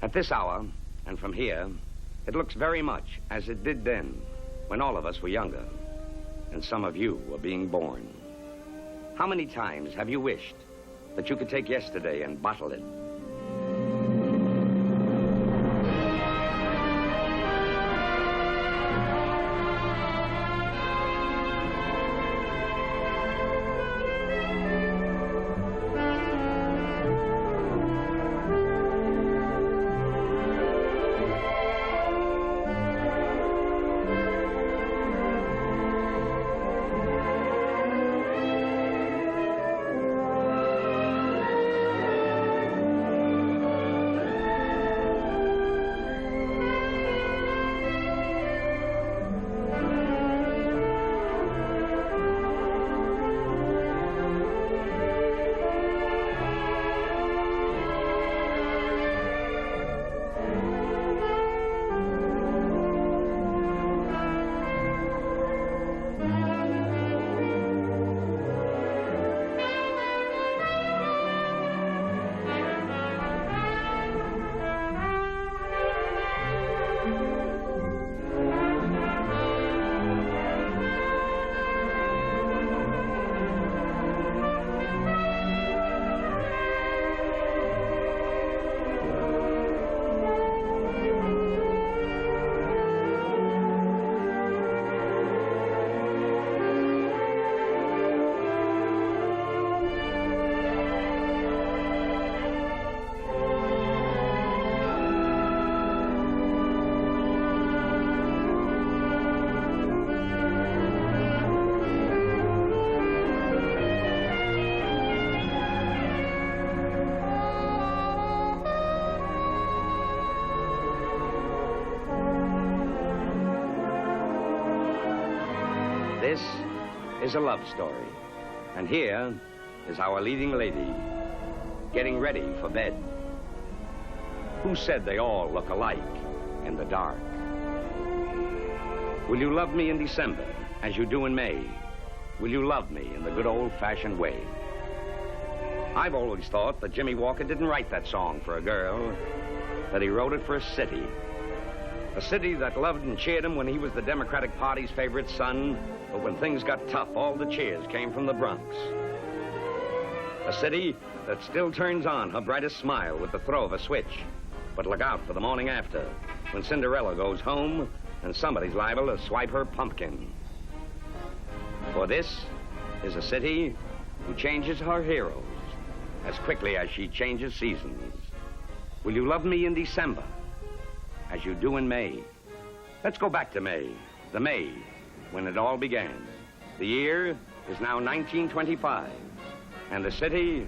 At this hour, and from here, it looks very much as it did then, when all of us were younger, and some of you were being born. How many times have you wished that you could take yesterday and bottle it? This is a love story, and here is our leading lady getting ready for bed. Who said they all look alike in the dark? Will you love me in December as you do in May? Will you love me in the good old-fashioned way? I've always thought that Jimmy Walker didn't write that song for a girl, that he wrote it for a city. A city that loved and cheered him when he was the Democratic Party's favorite son, but when things got tough, all the cheers came from the Bronx. A city that still turns on her brightest smile with the throw of a switch. But look out for the morning after, when Cinderella goes home and somebody's liable to swipe her pumpkin. For this is a city who changes her heroes as quickly as she changes seasons. Will you love me in December as you do in May? Let's go back to May, the May when it all began. The year is now 1925, and the city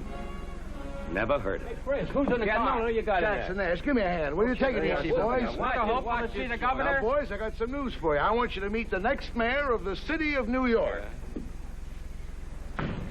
never heard of it. Chris, who's in the car? No, you got Jackson, Nash, give me a hand. Will you take it easy, boys? I hope to see the governor. Boys, I got some news for you. I want you to meet the next mayor of the city of New York.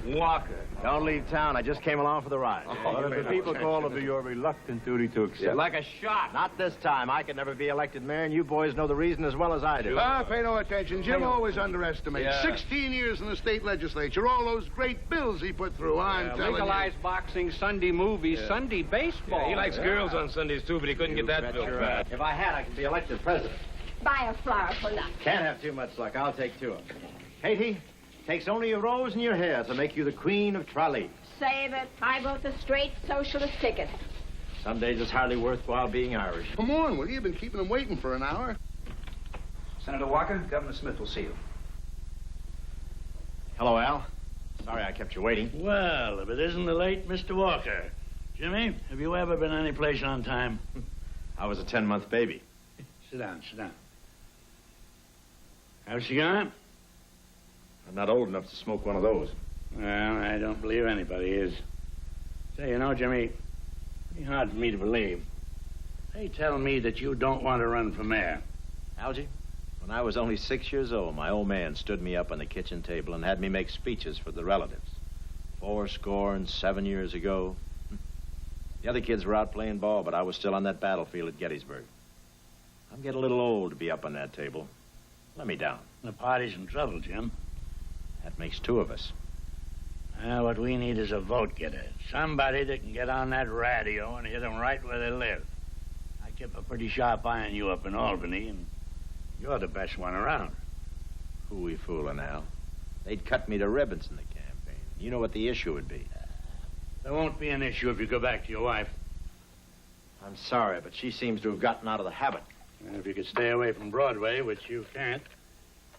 Walker. Don't leave town. I just came along for the ride. What if the people call, it'll be your reluctant duty to accept. Like a shot. Not this time. I could never be elected mayor, and you boys know the reason as well as I do. Pay no attention. Jim always underestimates. Yeah. 16 years in the state legislature. All those great bills he put through. I'm telling Legalize boxing, Sunday movies, Sunday baseball. Yeah, he likes girls on Sundays, too, but he couldn't get that bill passed. If I had, I could be elected president. Buy a flower for luck. Can't have too much luck. I'll take two of them. Katie, takes only your rose and your hair to make you the queen of Tralee. Save it. I vote the straight socialist ticket. Some days it's hardly worthwhile being Irish. Come on, will you? You've been keeping them waiting for an hour. Senator Walker, Governor Smith will see you. Hello, Al. Sorry I kept you waiting. Well, if it isn't the late Mr. Walker. Jimmy, have you ever been any place on time? I was a 10-month baby. Sit down, sit down. How's she going? I'm not old enough to smoke one of those. Well, I don't believe anybody is. Say, you know, Jimmy, it's hard for me to believe. They tell me that you don't want to run for mayor. Algie? When I was only 6 years old, my old man stood me up on the kitchen table and had me make speeches for the relatives. 7 years ago. The other kids were out playing ball, but I was still on that battlefield at Gettysburg. I'm getting a little old to be up on that table. Let me down. The party's in trouble, Jim. That makes 2 of us. Well, what we need is a vote getter. Somebody that can get on that radio and hit them right where they live. I keep a pretty sharp eye on you up in Albany, and you're the best one around. Who we fooling, Al? They'd cut me to ribbons in the campaign. You know what the issue would be. There won't be an issue if you go back to your wife. I'm sorry, but she seems to have gotten out of the habit. And if you could stay away from Broadway, which you can't,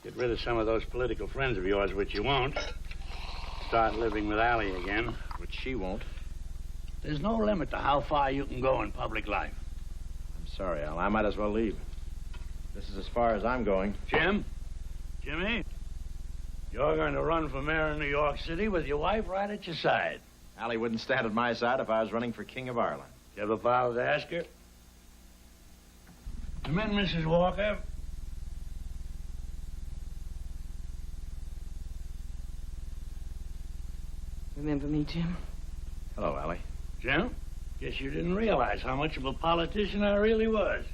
get rid of some of those political friends of yours, which you won't, start living with Allie again. Which she won't. There's no limit to how far you can go in public life. I'm sorry, Al. I might as well leave. This is as far as I'm going. Jim? Jimmy? You're going to run for mayor of New York City with your wife right at your side. Allie wouldn't stand at my side if I was running for King of Ireland. You ever bothered to ask her? Come in, Mrs. Walker. Remember me, Jim? Hello, Allie. Jim? Guess you didn't realize how much of a politician I really was.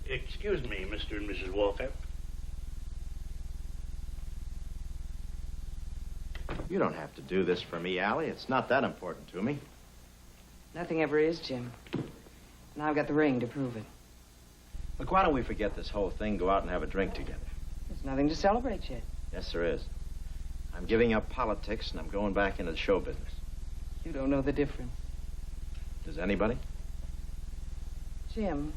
Excuse me, Mr. and Mrs. Walker. You don't have to do this for me, Allie. It's not that important to me. Nothing ever is, Jim. And I've got the ring to prove it. Look, why don't we forget this whole thing, go out and have a drink together? There's nothing to celebrate yet. Yes, there is. I'm giving up politics and I'm going back into the show business. You don't know the difference. Does anybody? Jim,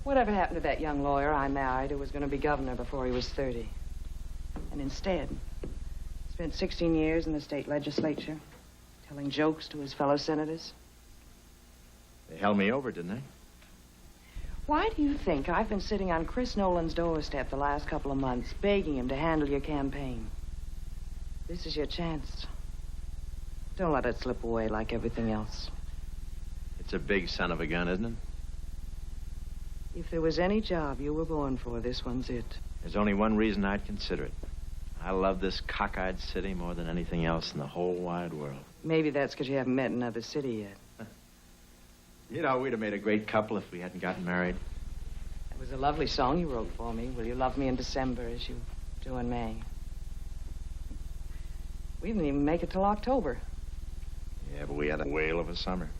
whatever happened to that young lawyer I married who was going to be governor before he was 30? And instead, spent 16 years in the state legislature, telling jokes to his fellow senators. They held me over, didn't they? Why do you think I've been sitting on Chris Nolan's doorstep the last couple of months, begging him to handle your campaign? This is your chance. Don't let it slip away like everything else. It's a big son of a gun, isn't it? If there was any job you were born for, this one's it. There's only one reason I'd consider it. I love this cockeyed city more than anything else in the whole wide world. Maybe that's because you haven't met another city yet. You know, we'd have made a great couple if we hadn't gotten married. It was a lovely song you wrote for me. Will you love me in December as you do in May? We didn't even make it till October. Yeah, but we had a whale of a summer.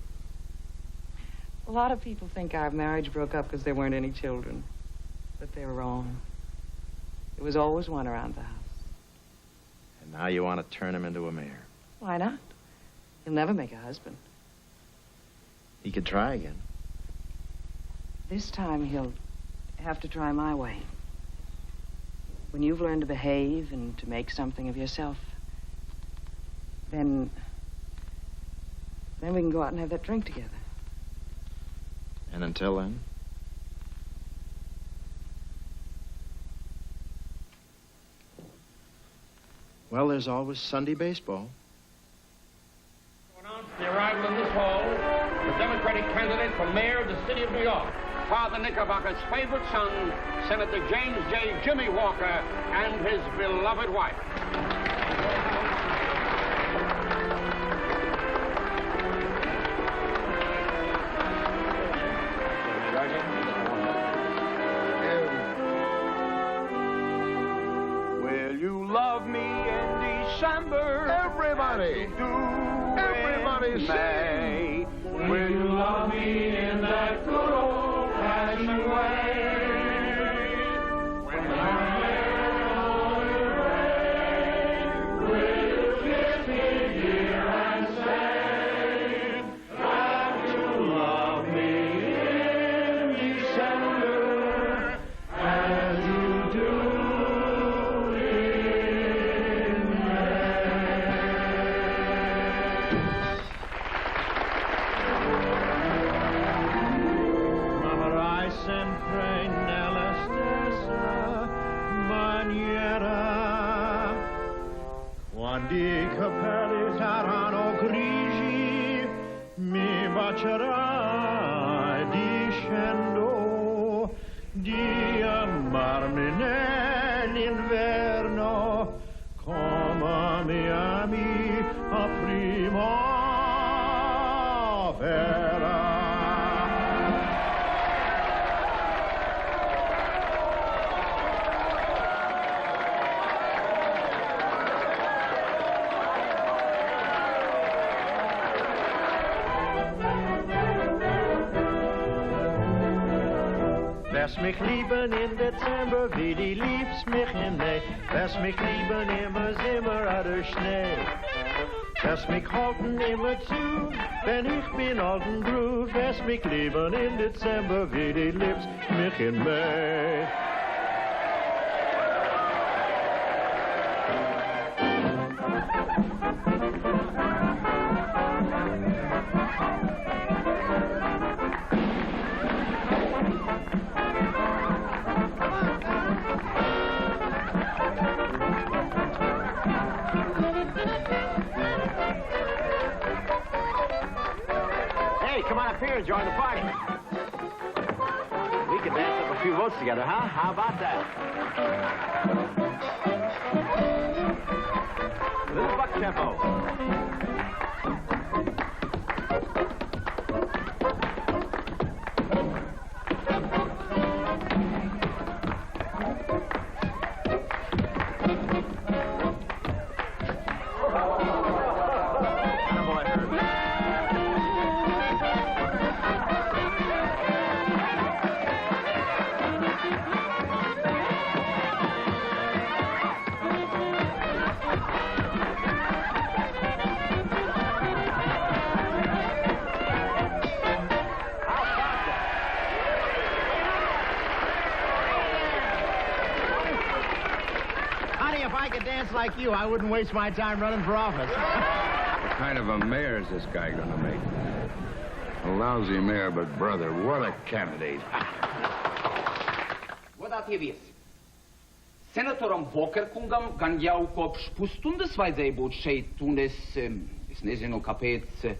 A lot of people think our marriage broke up because there weren't any children. But they're wrong. There was always one around the house. And now you want to turn him into a mayor. Why not? He'll never make a husband. He could try again. This time he'll have to try my way. When you've learned to behave and to make something of yourself, then we can go out and have that drink together. And until then? Well, there's always Sunday baseball. Announce the arrival in this hall, the Democratic candidate for mayor of the city of New York, Father Knickerbocker's favorite son, Senator James J. Jimmy Walker, and his beloved wife. Will you love me in December? Everybody! Everybody May. Will you love me in that good old-fashioned way? When I'm there on the rain, will you kiss me, dear, and say that you love me in December as you do in May? l'inverno, come mi ami a primavera. Wes mich lieben in Dezember, wie die liebst mich im Mai. Wes mich lieben immer Zimmer oder Schnee. Wes mich halten immer zu, wenn ich bin alten Brut. Wes mich lieben in Dezember, wie die liebst mich im Mai. Join the party. We could dance up a few votes together, huh? How about that? A little buck tempo. Like you, I wouldn't waste my time running for office. What kind of a mayor is this guy gonna make? A lousy mayor, but brother, what a candidate. Godāt ievies. Senatoram Vokerkungam gan jau kopš pusstundas vajadzēja būt šeit, un es nezinu, kāpēc,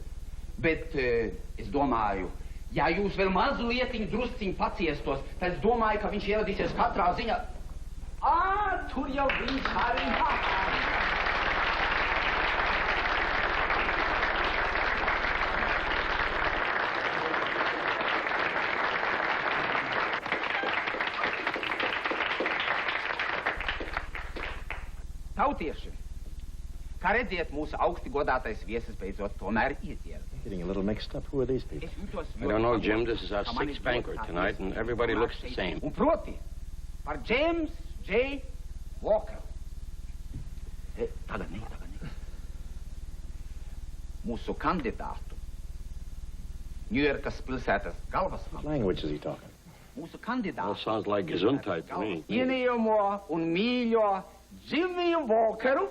bet es domāju, ja jūs vēl mazlietiņ drusciņ paciestos, tad es domāju, ka viņš ieradīsies katrā ziņā. Tur jau viņš arī Tautieši, kā redziet, mūsu augsti godātais viesis beidzot tomēr iedziera. Getting a little mixed up. Who are these people? I don't know, Jim. This is our sixth banquet tonight, and everybody looks the same. Un proti, par James J. Walker. Tagad ne. Mūsu kandidātu. Ņujorkas pilsētas galvasvalsts. What language is he talking? Mūsu kandidātu. Well, sounds like Gesundheit to me. Ienījumo un mīļo Jimmy Walkeru.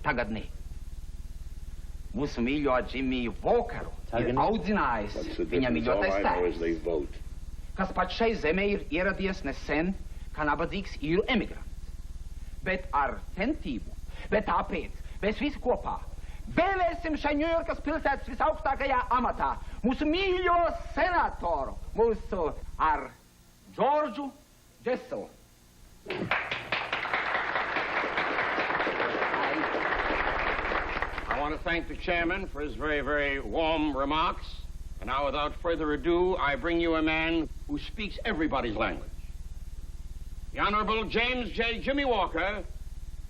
Tagad ne. Mūsu mīļo Jimmy Walkeru ir audzinājis viņa mīļotais tēvs, kas pat šai zemē ir ieradies nesen kā nabadzīgs īru emigrants. Bet ar centību, bet tāpēc mēs visi kopā vēlēsim šai Ņujorkas pilsētas visaugstākajā amatā mūsu mīļo senatoru, mūsu ar Džordžu Džeselu. I want to thank the chairman for his very, very warm remarks. And now, without further ado, I bring you a man who speaks everybody's language. The Honorable James J. Jimmy Walker,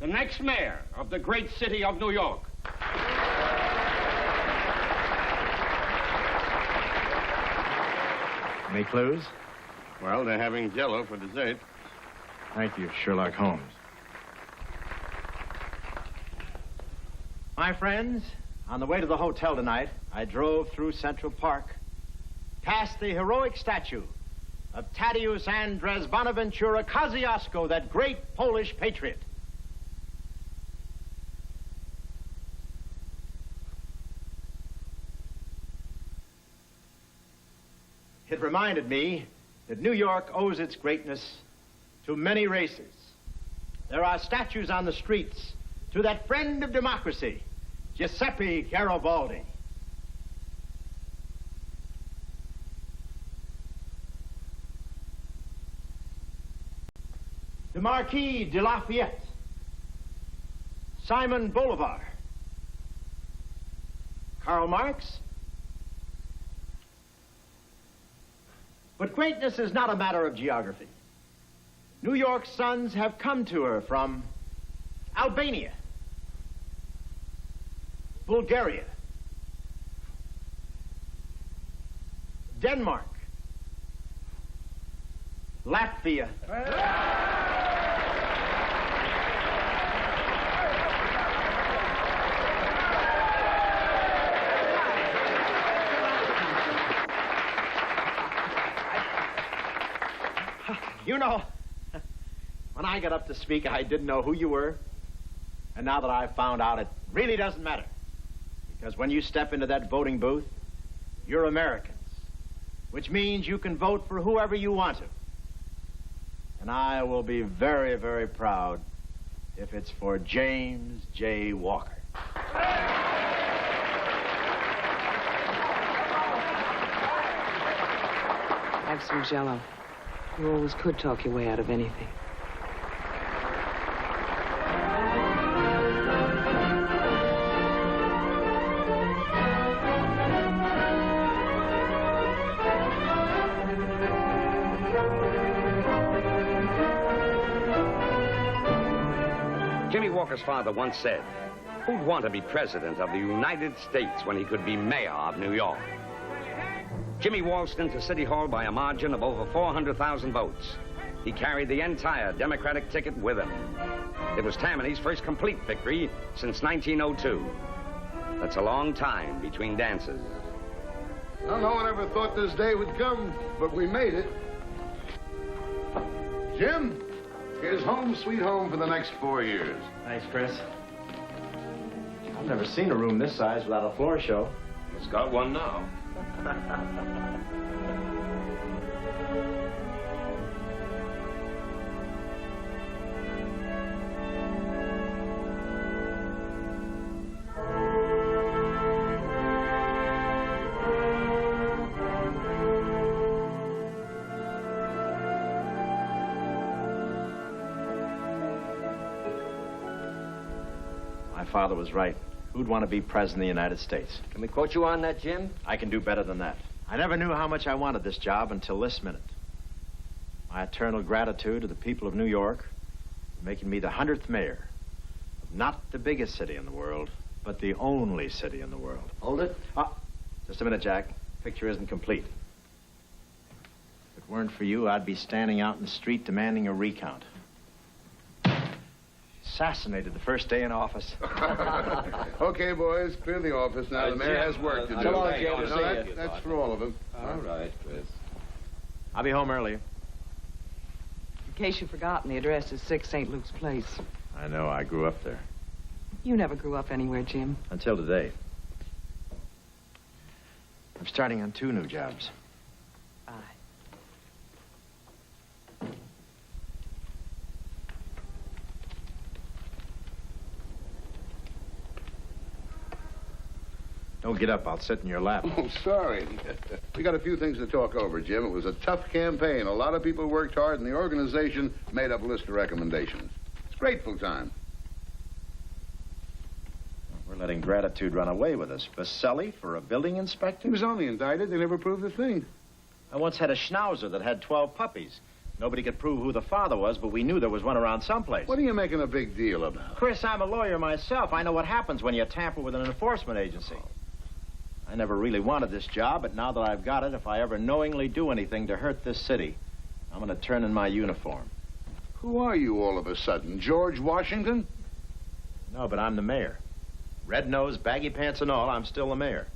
the next mayor of the great city of New York. Any clues? Well, they're having Jell-O for dessert. Thank you, Sherlock Holmes. My friends, on the way to the hotel tonight, I drove through Central Park, past the heroic statue of Tadeusz Andres Bonaventura Kosciuszko, that great Polish patriot. It reminded me that New York owes its greatness to many races. There are statues on the streets to that friend of democracy, Giuseppe Garibaldi. the Marquis de Lafayette, Simon Bolivar, Karl Marx. But greatness is not a matter of geography. New York's sons have come to her from Albania, Bulgaria, Denmark, Latvia. You know, when I got up to speak, I didn't know who you were. And now that I've found out, it really doesn't matter. Because when you step into that voting booth, you're Americans, which means you can vote for whoever you want to. And I will be very, very proud if it's for James J. Walker. Have some Jell-O. You always could talk your way out of anything. Jimmy Walker's father once said, who'd want to be president of the United States when he could be mayor of New York? Jimmy waltzed into City Hall by a margin of over 400,000 votes. He carried the entire Democratic ticket with him. It was Tammany's first complete victory since 1902. That's a long time between dances. Well, no one ever thought this day would come, but we made it. Jim, here's home sweet home for the next 4 years. Thanks, Chris. I've never seen a room this size without a floor show. It's got one now. My father was right. Who'd want to be president of the United States? Can we quote you on that, Jim? I can do better than that. I never knew how much I wanted this job until this minute. My eternal gratitude to the people of New York for making me the 100th mayor of not the biggest city in the world, but the only city in the world. Hold it. Just a minute, Jack. Picture isn't complete. If it weren't for you, I'd be standing out in the street demanding a recount. Assassinated the first day in office. Okay, boys, clear the office now. The mayor has work to do. So long, Jim. No, that's for all of them. All right, Chris. I'll be home early. In case you've forgotten, the address is 6 St. Luke's Place. I know, I grew up there. You never grew up anywhere, Jim. Until today. I'm starting on 2 new jobs. Aye. Don't get up. I'll sit in your lap. Oh, sorry. We got a few things to talk over, Jim. It was a tough campaign. A lot of people worked hard, and the organization made up a list of recommendations. It's grateful time. We're letting gratitude run away with us. Baselli for a building inspector? He was only indicted. They never proved a thing. I once had a schnauzer that had 12 puppies. Nobody could prove who the father was, but we knew there was one around someplace. What are you making a big deal about? Chris, I'm a lawyer myself. I know what happens when you tamper with an enforcement agency. I never really wanted this job, but now that I've got it, if I ever knowingly do anything to hurt this city, I'm going to turn in my uniform. Who are you all of a sudden? George Washington? No, but I'm the mayor. Red nose, baggy pants and all, I'm still the mayor.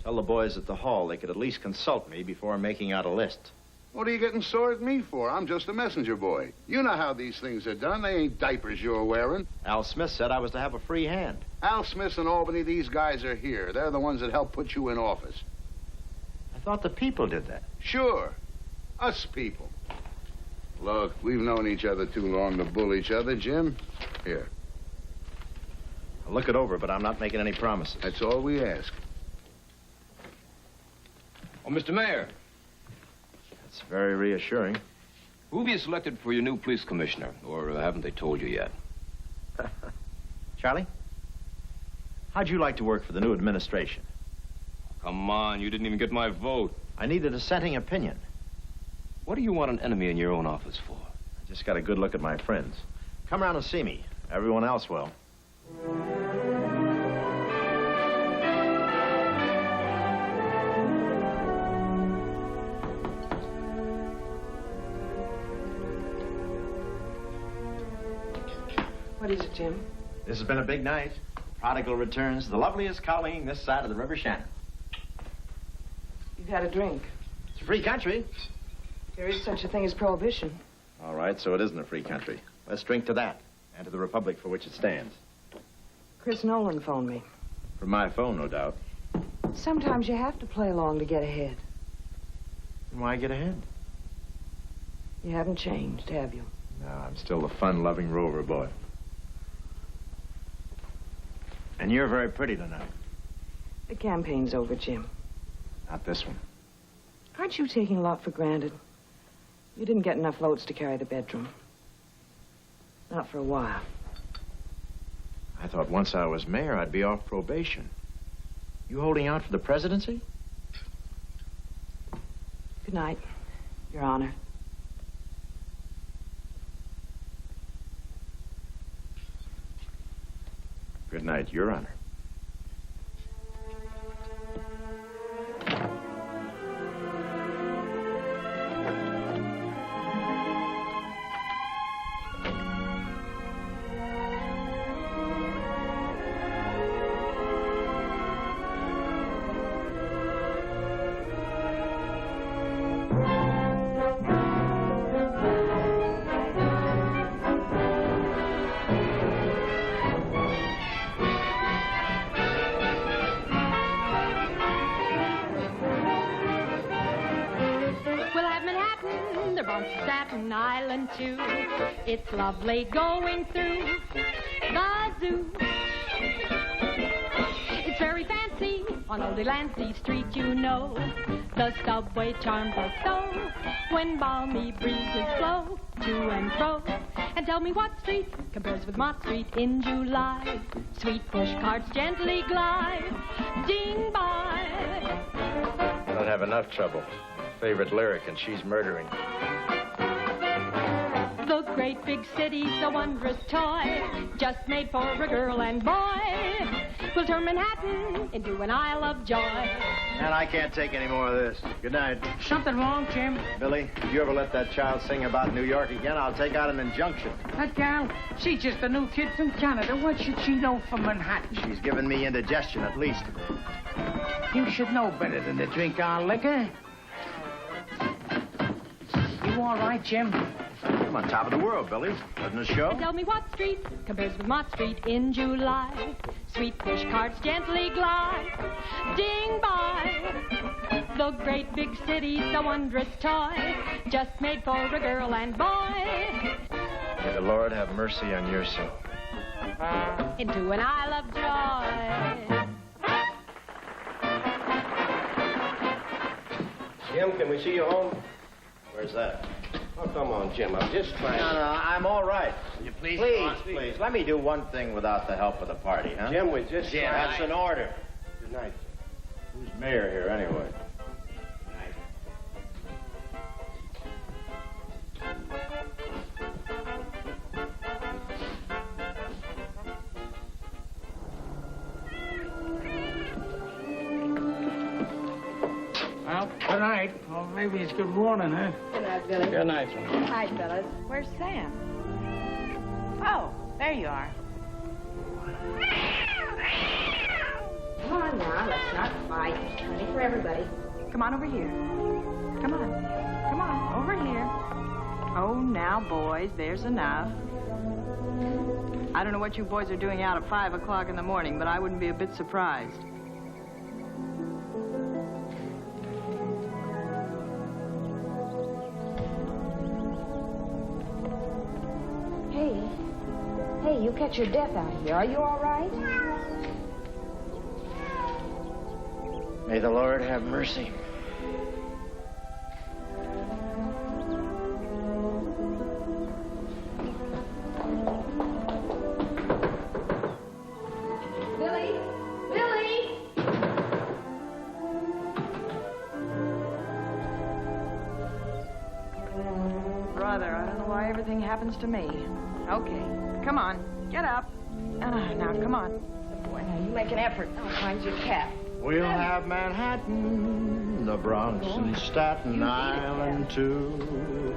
Tell the boys at the hall they could at least consult me before making out a list. What are you getting sore at me for? I'm just a messenger boy. You know how these things are done. They ain't diapers you're wearing. Al Smith said I was to have a free hand. Al Smith and Albany, these guys are here. They're the ones that helped put you in office. I thought the people did that. Sure. Us people. Look, we've known each other too long to bull each other, Jim. Here. I'll look it over, but I'm not making any promises. That's all we ask. Oh, Mr. Mayor. That's very reassuring. Who have you selected for your new police commissioner? Or haven't they told you yet? Charlie, how'd you like to work for the new administration? Come on, you didn't even get my vote. I need a dissenting opinion. What do you want an enemy in your own office for? I just got a good look at my friends. Come around and see me. Everyone else will. What is it, Jim? This has been a big night. Prodigal returns, the loveliest colleen this side of the River Shannon. You've had a drink. It's a free country. There is such a thing as prohibition. All right, so it isn't a free country. Let's drink to that, and to the republic for which it stands. Chris Nolan phoned me. From my phone, no doubt. Sometimes you have to play along to get ahead. And why get ahead? You haven't changed, have you? No, I'm still the fun-loving Rover boy. And you're very pretty tonight. The campaign's over, Jim. Not this one. Aren't you taking a lot for granted? You didn't get enough votes to carry the bedroom. Not for a while. I thought once I was mayor, I'd be off probation. You holding out for the presidency? Good night, Your Honor. Good night, Your Honor. It's lovely going through the zoo. It's very fancy on Old Delancey Street, you know. The subway charms us so when balmy breezes blow to and fro. And tell me what street compares with Mott Street in July. Sweet push carts gently glide, ding by. I don't have enough trouble. Favorite lyric, and she's murdering. The great big city's a wondrous toy, just made for a girl and boy. We'll turn Manhattan into an Isle of Joy. And I can't take any more of this. Good night. Something wrong, Jim? Billy, if you ever let that child sing about New York again, I'll take out an injunction. That gal, she's just a new kid from Canada. What should she know from Manhattan? She's given me indigestion, at least. You should know better than to drink our liquor. You all right, Jim? I'm on top of the world, Billy. Doesn't it show? Tell me what street compares with Mott Street in July. Sweet push carts gently glide, ding by. The great big city's a wondrous toy, just made for a girl and boy. May the Lord have mercy on your soul. Into an Isle of Joy. Jim, can we see you home? Where's that? Oh, come on, Jim. I'm just trying. No, I'm all right. You please? Please. Let me do one thing without the help of the party, huh? Jim, we just... Jim, that's an order. Good night. Who's mayor here, anyway? Well, good night. Or maybe it's good morning, huh? Good night, Billy. Good night, son. Hi, fellas. Where's Sam? Oh, there you are. Come on now, let's not fight. There's plenty for everybody. Come on over here. Come on. Come on, over here. Oh, now, boys, there's enough. I don't know what you boys are doing out at 5 o'clock in the morning, but I wouldn't be a bit surprised. Hey, you catch your death out here. Are you all right? May the Lord have mercy. why everything happens to me. Okay, come on, get up. Now, come on. Good boy, now you make an effort. I'll find your cap. We'll have Manhattan, the Bronx, and Staten Island, too.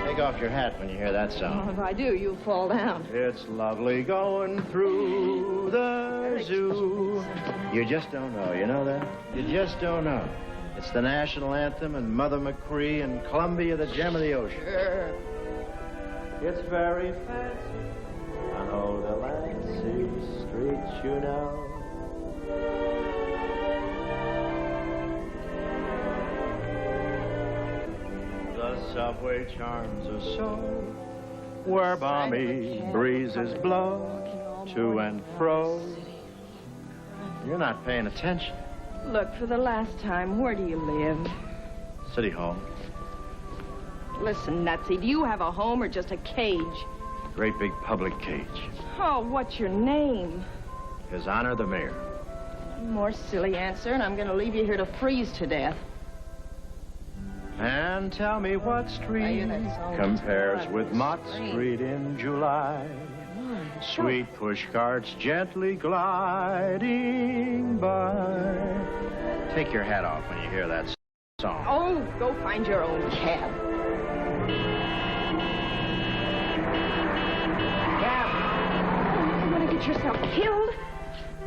Take off your hat when you hear that sound. If I do, you'll fall down. It's lovely going through the zoo. You just don't know, you know that? You just don't know. It's the national anthem and Mother McCree and Columbia, the gem of the ocean. Sure. It's very fancy. I know the Lansing streets, you know. The subway charms us so, where balmy breezes blow to and fro. You're not paying attention. Look, for the last time, where do you live? City Hall. Listen, Nutsy, do you have a home or just a cage? Great big public cage. Oh, what's your name? His Honor the Mayor. One more silly answer, and I'm going to leave you here to freeze to death. And tell me what street compares with Mott Street in July. Sweet push carts gently gliding by. Take your hat off when you hear that song. Oh, go find your own cab. Cab? You want to get yourself killed?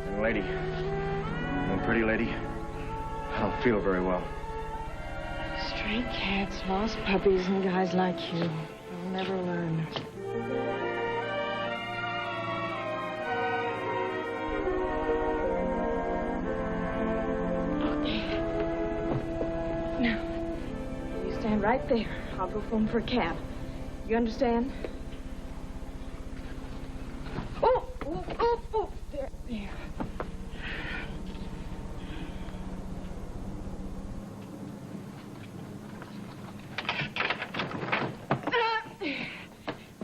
Young lady, young pretty lady, I don't feel very well. Stray cats, lost puppies, and guys like you. I'll never learn. Now, you stand right there. I'll go phone for a cab. You understand? Oh, there.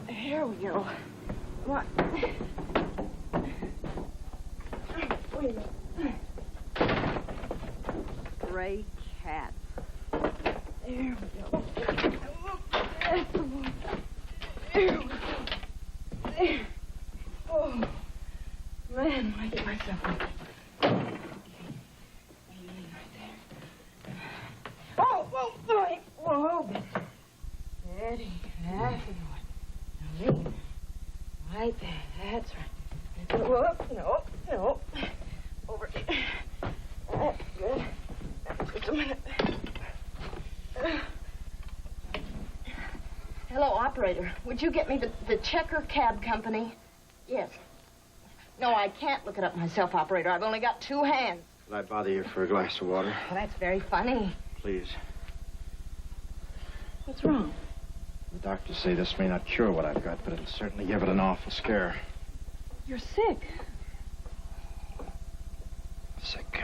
There we go. Come on. Wait a minute. Stray cat. There we go. That's the one. There we go. There. Oh, man, I get myself up. Okay. Right there. Oh, whoa, Steady. That's the one. Now lean. Right there. That's right. Whoop. No. Over here. That's good. Just a minute. Hello, operator. Would you get me the Checker Cab Company? Yes. No, I can't look it up myself, operator. I've only got 2 hands. Could I bother you for a glass of water? Well, that's very funny. Please. What's wrong? The doctors say this may not cure what I've got, but it'll certainly give it an awful scare. You're sick. Sick?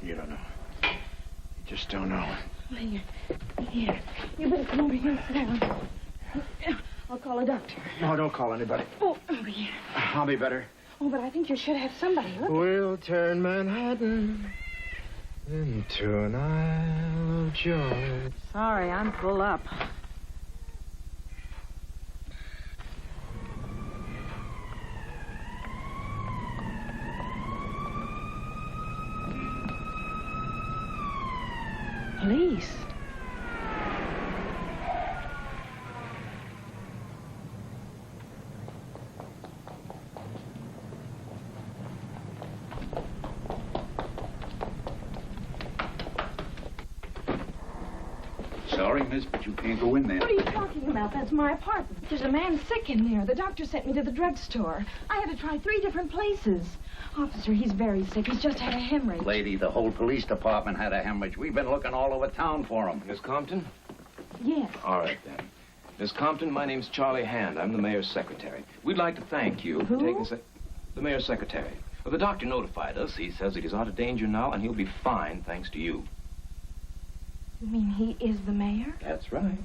You don't know. You just don't know. Here. You better come over here and sit down. I'll call a doctor. No, don't call anybody. Oh, over here. I'll be better. Oh, but I think you should have somebody. Look. We'll turn Manhattan into an Isle of Joy. Sorry, I'm full up. Police. Sorry, miss, but you can't go in there. What are you talking about? That's my apartment. There's a man sick in there. The doctor sent me to the drugstore. I had to try 3 different places. Officer, he's very sick. He's just had a hemorrhage. Lady, the whole police department had a hemorrhage. We've been looking all over town for him. Miss Compton? Yes. All right, then. Miss Compton, my name's Charlie Hand. I'm the mayor's secretary. We'd like to thank you for taking... The mayor's secretary. Well, the doctor notified us. He says that he's out of danger now, and he'll be fine thanks to you. You mean he is the mayor? That's right.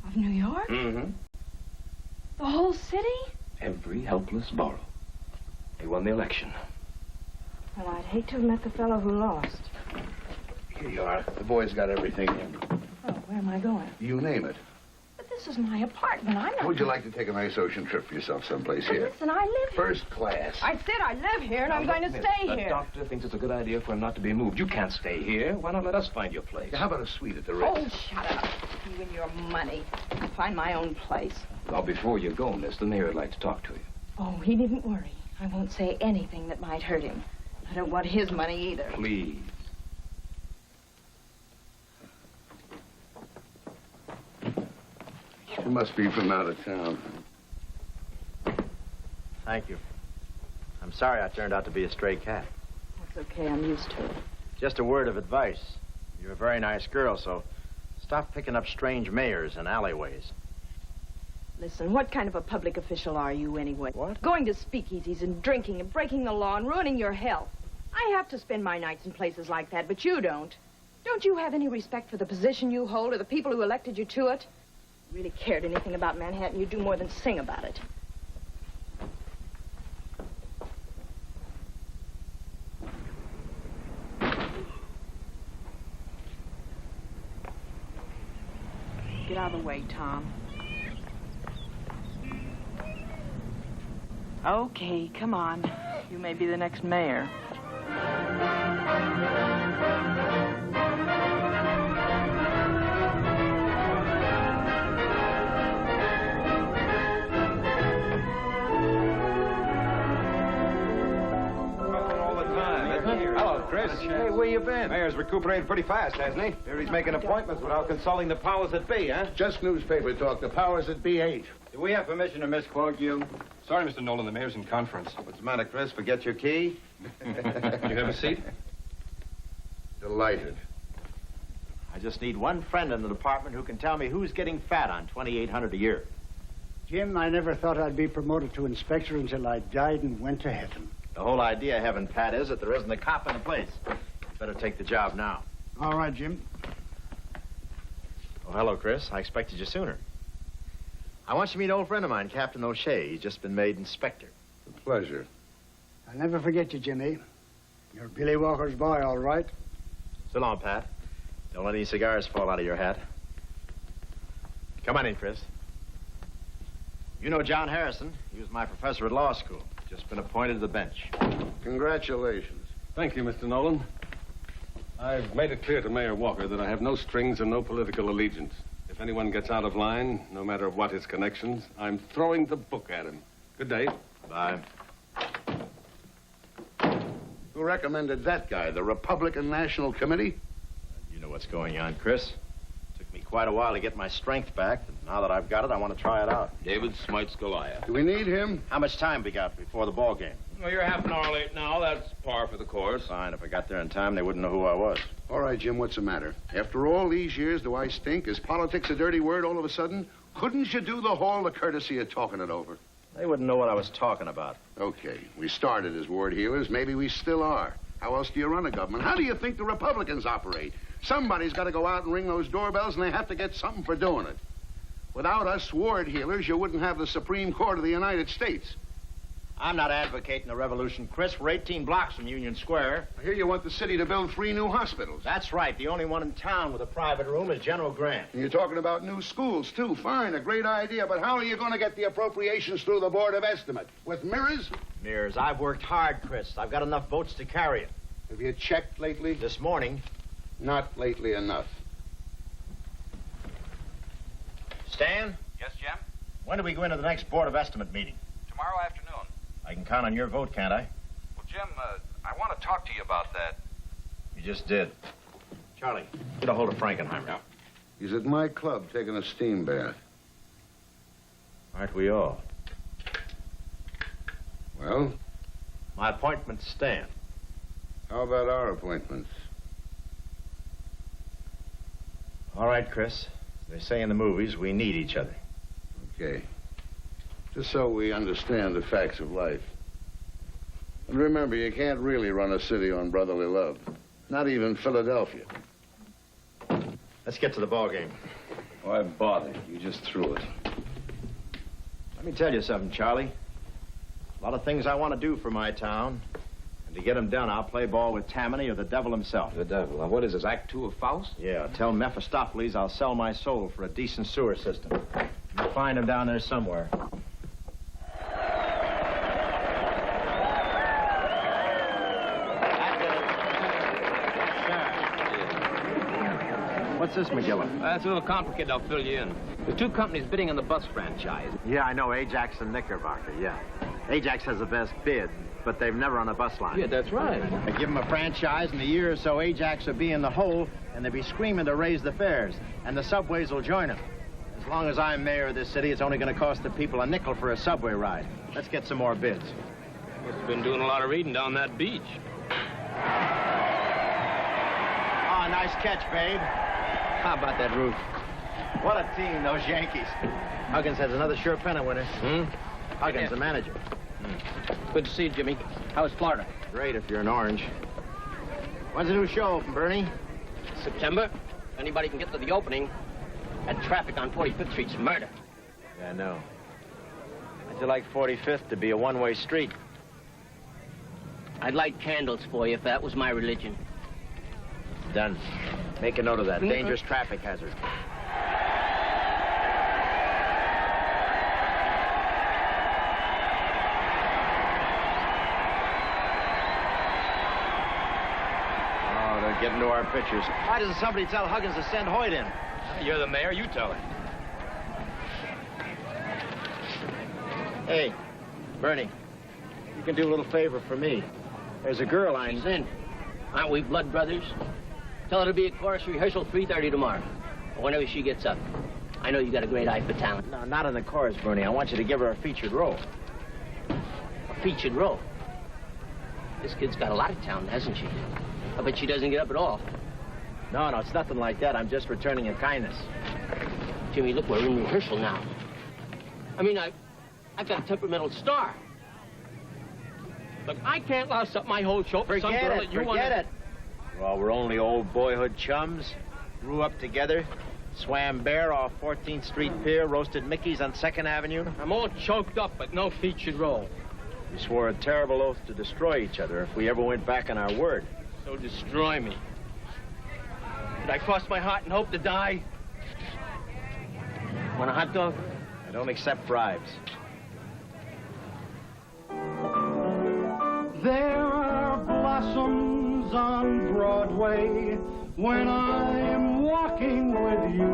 Of New York? Mm-hmm. The whole city? Every helpless borough. He won the election. Well, I'd hate to have met the fellow who lost. Here you are. The boy's got everything in. Oh, where am I going? You name it. But this This is my apartment. I'm not... Would you like to take a nice ocean trip for yourself someplace here? Listen, I live here. First class. I said I live here, and I'm going to stay The here. doctor thinks it's a good idea for him not to be moved. You can't stay here. Why not let us find your place? How about a suite at the Ritz? Oh, shut up. You and your money. I'll find my own place. Well, before you go, miss, the mayor would like to talk to you. Oh, he needn't worry. I won't say anything that might hurt him. I don't want his money either. Please. She must be from out of town. Thank you. I'm sorry I turned out to be a stray cat. That's okay. I'm used to it. Just a word of advice. You're a very nice girl, so stop picking up strange mayors and alleyways. Listen, what kind of a public official are you anyway? What? Going to speakeasies and drinking and breaking the law and ruining your health. I have to spend my nights in places like that, but you don't. Don't you have any respect for the position you hold or the people who elected you to it? If you really cared anything about Manhattan, you'd do more than sing about it. Get out of the way, Tom. Okay, come on. You may be the next mayor. Hello, Chris. Hey, where you been? Mayor's recuperated pretty fast, hasn't he? Here he's making appointments without consulting the powers that be, huh? Just newspaper talk. The powers that be ain't. Do we have permission to misquote you? Sorry, Mr. Nolan, the mayor's in conference. What's the matter, Chris? Forget your key? You have a seat? Delighted. I just need one friend in the department who can tell me who's getting fat on $2,800 a year. Jim, I never thought I'd be promoted to inspector until I died and went to heaven. The whole idea of having Pat is that there isn't a cop in the place. Better take the job now. All right, Jim. Oh, hello, Chris. I expected you sooner. I want you to meet an old friend of mine, Captain O'Shea. He's just been made inspector. A pleasure. I'll never forget you, Jimmy. You're Billy Walker's boy, all right. So long, Pat. Don't let any cigars fall out of your hat. Come on in, Chris. You know John Harrison. He was my professor at law school. Just been appointed to the bench. Congratulations. Thank you, Mr. Nolan. I've made it clear to Mayor Walker that I have no strings and no political allegiance. If anyone gets out of line, no matter what his connections, I'm throwing the book at him. Good day. Bye. Who recommended that guy? The Republican National Committee? You know what's going on, Chris. Took me quite a while to get my strength back, and now that I've got it, I want to try it out. David smites Goliath. Do we need him? How much time we got before the ball game? Well, you're half an hour late now. That's par for the course. Fine. If I got there in time, they wouldn't know who I was. All right, Jim, what's the matter? After all these years, do I stink? Is politics a dirty word all of a sudden? Couldn't you do the Hall the courtesy of talking it over? They wouldn't know what I was talking about. Okay, we started as ward healers. Maybe we still are. How else do you run a government? How do you think the Republicans operate? Somebody's got to go out and ring those doorbells, and they have to get something for doing it. Without us ward healers, you wouldn't have the Supreme Court of the United States. I'm not advocating a revolution, Chris. We're 18 blocks from Union Square. I hear you want the city to build 3 new hospitals. That's right. The only one in town with a private room is General Grant. And you're talking about new schools, too. Fine, a great idea. But how are you going to get the appropriations through the Board of Estimate? With mirrors? Mirrors. I've worked hard, Chris. I've got enough votes to carry it. Have you checked lately? This morning. Not lately enough. Stan? Yes, Jim? When do we go into the next Board of Estimate meeting? Tomorrow afternoon. I can count on your vote, can't I? Well, Jim, I want to talk to you about that. You just did. Charlie, get a hold of Frankenheimer. Yeah. He's at my club taking a steam bath. Aren't we all? Well? My appointment's Stan. How about our appointments? All right, Chris. They say in the movies we need each other. Okay. Just so we understand the facts of life. And remember, you can't really run a city on brotherly love. Not even Philadelphia. Let's get to the ball game. Why bother? You just threw it. Let me tell you something, Charlie. A lot of things I want to do for my town. And to get them done, I'll play ball with Tammany or the devil himself. The devil. Now, what is this, Act 2 of Faust? Yeah, tell Mephistopheles I'll sell my soul for a decent sewer system. You'll find him down there somewhere. What's this, McGill? That's a little complicated. I'll fill you in. There's two companies bidding on the bus franchise. Yeah, I know. Ajax and Knickerbocker, yeah. Ajax has the best bid, but they've never on a bus line. Yeah, that's right. I give them a franchise, in a year or so, Ajax will be in the hole, and they'll be screaming to raise the fares, and the subways will join them. As long as I'm mayor of this city, it's only going to cost the people a nickel for a subway ride. Let's get some more bids. Must have been doing a lot of reading down that beach. Oh, nice catch, babe. How about that roof? What a team, those Yankees. Huggins has another sure pennant winner. Huggins, the manager. Good to see you, Jimmy. How's Florida? Great if you're an orange. When's the new show open, Bernie? September. Anybody can get to the opening. That traffic on 45th Street's murder. Yeah, I know. How'd you like 45th to be a one-way street? I'd light candles for you if that was my religion. Done. Make a note of that. Dangerous traffic hazard. Oh, they're getting to our pictures. Why doesn't somebody tell Huggins to send Hoyt in? You're the mayor. You tell him. Hey, Bernie, you can do a little favor for me. There's a girl I... She's in. Aren't we blood brothers? Tell her to be at chorus rehearsal 3:30 tomorrow. Or whenever she gets up. I know you got a great eye for talent. No, not in the chorus, Bernie. I want you to give her a featured role. A featured role? This kid's got a lot of talent, hasn't she? I bet she doesn't get up at all. No, it's nothing like that. I'm just returning a kindness. Jimmy, look, we're in rehearsal now. I mean, I've got a temperamental star. Look, I can't louse up my whole show for some girl that you want to... Forget it. Well, we're only old boyhood chums. Grew up together. Swam bear off 14th Street Pier. Roasted Mickeys on 2nd Avenue. I'm all choked up, but no featured role. We swore a terrible oath to destroy each other if we ever went back on our word. So destroy me. Did I cross my heart and hope to die? Want a hot dog? I don't accept bribes. There are blossoms on Broadway when I'm walking with you.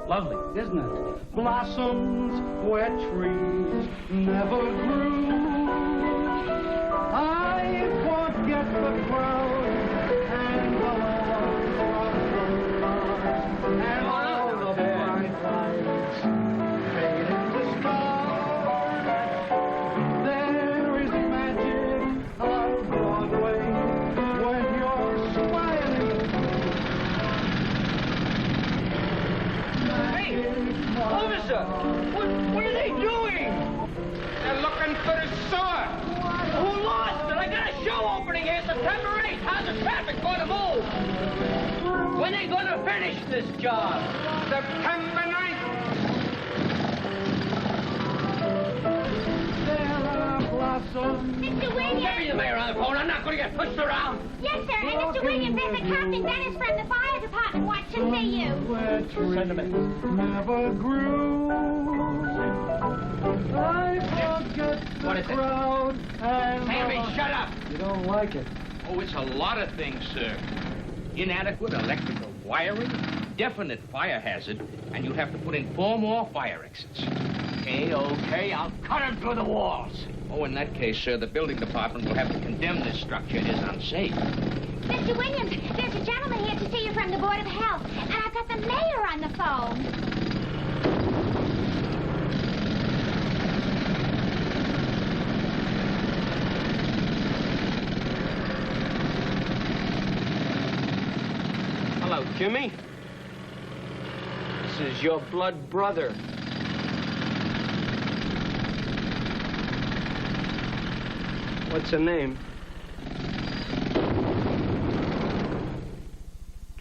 Lovely, isn't it? Blossoms where trees never grew. I forget the crowd and the long and all the bright lights fade into stars. There is magic on Broadway when you're smiling. Hey, officer! What are they doing? They're looking for the sword. Who lost it? I got a show opening here September 8th. How's the traffic going to move? When are they going to finish this job? September 9th. There are blossoms. Mr. Williams! Get me the mayor on the phone. I'm not going to get pushed around. Yes, sir. And Mr. Williams, there's a Captain Dennis from the fire department wants to see you. Where trees never grew. I forget What the is it? crowd and Sammy, shut up! You don't like it. Oh, it's a lot of things, sir. Inadequate electrical wiring, definite fire hazard, and you have to put in 4 more fire exits. Okay, I'll cut him through the walls. Oh, in that case, sir, the building department will have to condemn this structure. It is unsafe. Mr. Williams, there's a gentleman here to see you from the Board of Health, and I've got the mayor on the phone. Hello, Jimmy. This is your blood brother. What's her name?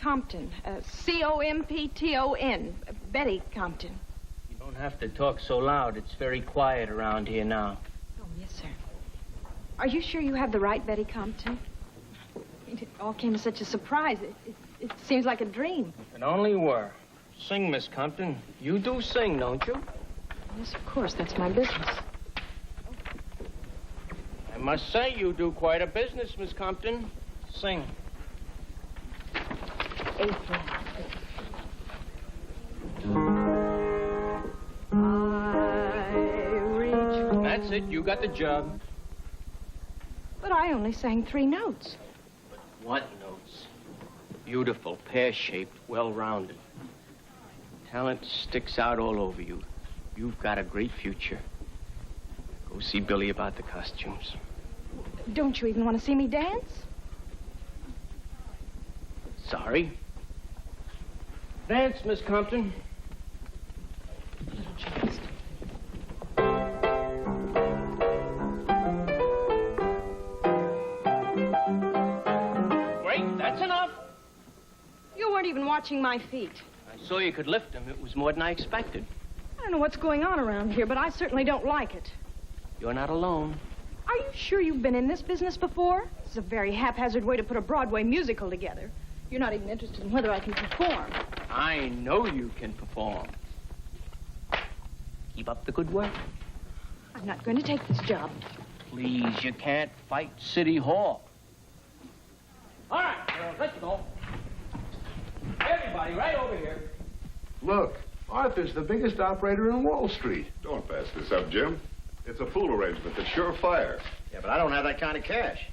Compton. C-O-M-P-T-O-N. Betty Compton. You don't have to talk so loud. It's very quiet around here now. Oh, yes, sir. Are you sure you have the right Betty Compton? It all came as such a surprise. It seems like a dream. It only were. Sing, Miss Compton. You do sing, don't you? Yes, of course. That's my business. I must say you do quite a business, Miss Compton. Sing. April. That's it. You got the job. But I only sang 3 notes. What notes? Beautiful, pear-shaped, well-rounded. Talent sticks out all over you. You've got a great future. Go see Billy about the costumes. Don't you even want to see me dance? Sorry. Dance, Miss Compton. Great, that's enough. You weren't even watching my feet. I saw you could lift them. It was more than I expected. I don't know what's going on around here, but I certainly don't like it. You're not alone. Are you sure you've been in this business before? This is a very haphazard way to put a Broadway musical together. You're not even interested in whether I can perform. I know you can perform. Keep up the good work. I'm not going to take this job. Please, you can't fight City Hall. All right, girls, let's go. Everybody, right over here. Look, Arthur's the biggest operator in Wall Street. Don't pass this up, Jim. It's a fool arrangement that's surefire. Yeah, but I don't have that kind of cash.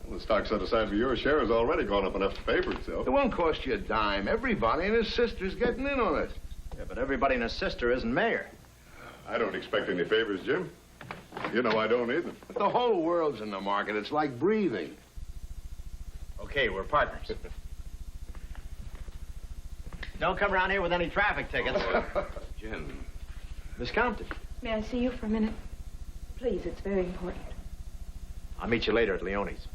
Well, the stock set aside for your share has already gone up enough to pay for itself. It won't cost you a dime. Everybody and his sister's getting in on it. Yeah, but everybody and his sister isn't mayor. I don't expect any favors, Jim. You know I don't either. But the whole world's in the market. It's like breathing. Okay, we're partners. Don't come around here with any traffic tickets. Jim. Miss Compton. May I see you for a minute? Please, it's very important. I'll meet you later at Leone's.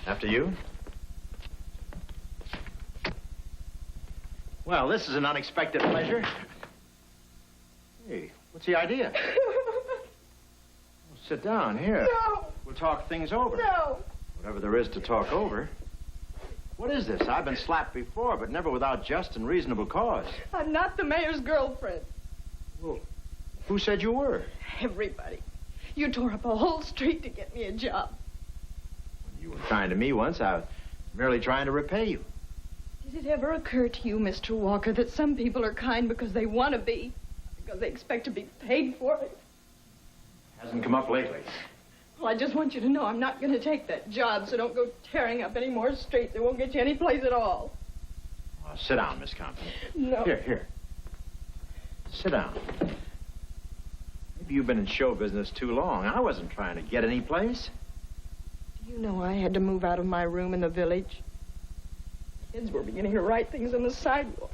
After you? Well, this is an unexpected pleasure. Hey, what's the idea? Well, sit down here. No. We'll talk things over. No. Whatever there is to talk over. What is this? I've been slapped before, but never without just and reasonable cause. I'm not the mayor's girlfriend. Well, who said you were? Everybody. You tore up a whole street to get me a job. You were kind to me once. I was merely trying to repay you. Did it ever occur to you, Mr. Walker, that some people are kind because they want to be, because they expect to be paid for it? Hasn't come up lately. Well, I just want you to know I'm not going to take that job, so don't go tearing up any more streets. It won't get you any place at all. Oh, sit down, Miss Compton. No. Here. Sit down. Maybe you've been in show business too long. I wasn't trying to get any place. Do you know I had to move out of my room in the village? Kids were beginning to write things on the sidewalk.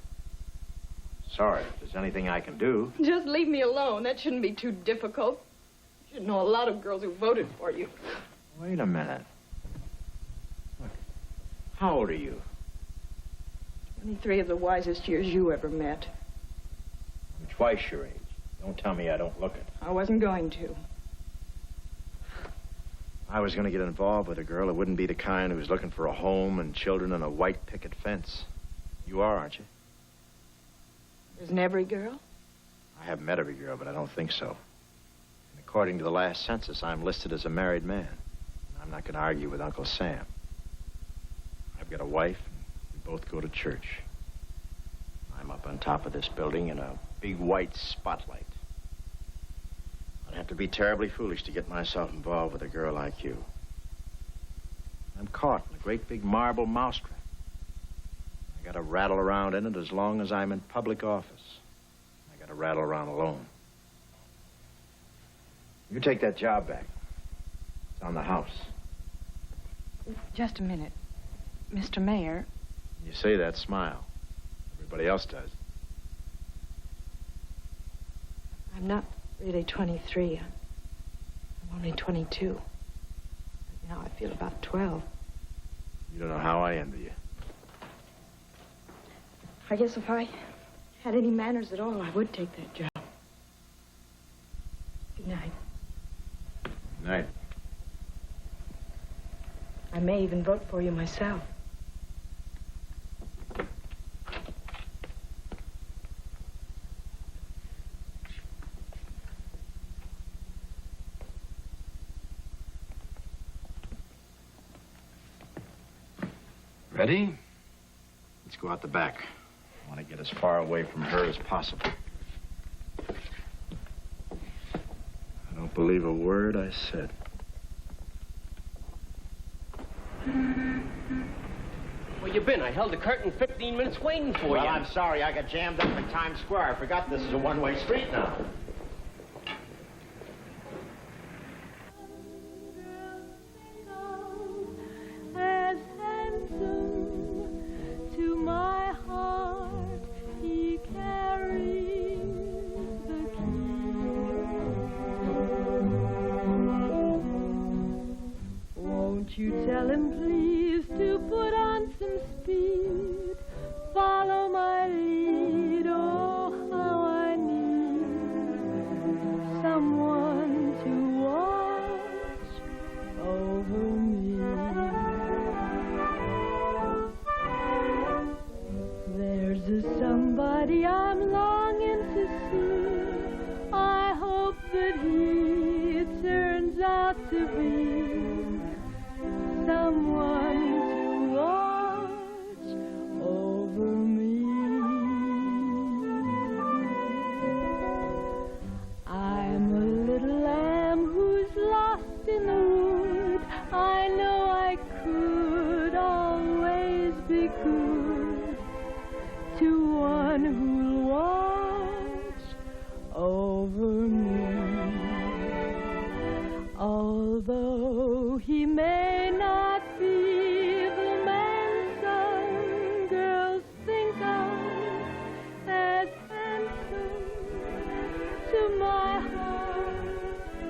Sorry, if there's anything I can do. Just leave me alone. That shouldn't be too difficult. You should know a lot of girls who voted for you. Wait a minute. Look, how old are you? 23 of the wisest years you ever met. I'm twice your age. Don't tell me I don't look it. I wasn't going to. I was going to get involved with a girl who wouldn't be the kind who was looking for a home and children and a white picket fence. You are, aren't you? Isn't every girl? I haven't met every girl, but I don't think so. And according to the last census, I'm listed as a married man. I'm not going to argue with Uncle Sam. I've got a wife, and we both go to church. I'm up on top of this building in a big white spotlight. I'd have to be terribly foolish to get myself involved with a girl like you. I'm caught in a great big marble mousetrap. I gotta rattle around in it as long as I'm in public office. I gotta rattle around alone. You take that job back. It's on the house. Just a minute. Mr. Mayor. You say that, smile. Everybody else does. I'm not really 23. I'm only 22. Right now I feel about 12. You don't know how I envy you. I guess if I had any manners at all, I would take that job. Good night. Good night. I may even vote for you myself. Ready? Let's go out the back. I want to get as far away from her as possible. I don't believe a word I said. Where you been? I held the curtain 15 minutes waiting for you. Well, I'm sorry. I got jammed up in Times Square. I forgot this is a one-way street now. As handsome to my heart, he carries the key. Won't you tell him, please, to put on some speed? Follow my lead. Oh, how I need someone to watch over me. There's a somebody I'm longing to see. I hope that he turns out to be someone to watch over me. I'm a little lamb who's lost in the wood. I know I could always be good to one who'll watch over me. Although he may not be the man some girls think of as handsome, to my heart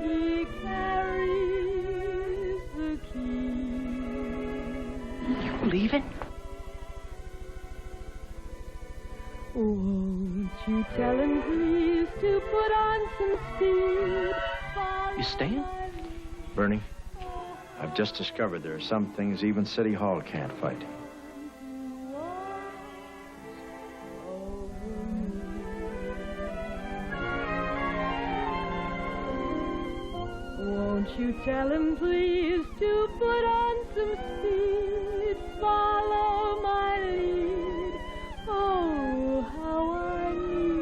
he carries the key. You leaving? Won't you tell him, please, to put on some speed? You staying? Bernie, I've just discovered there are some things even City Hall can't fight. Won't you tell him, please, to put on some speed? Follow my lead. Oh, how I need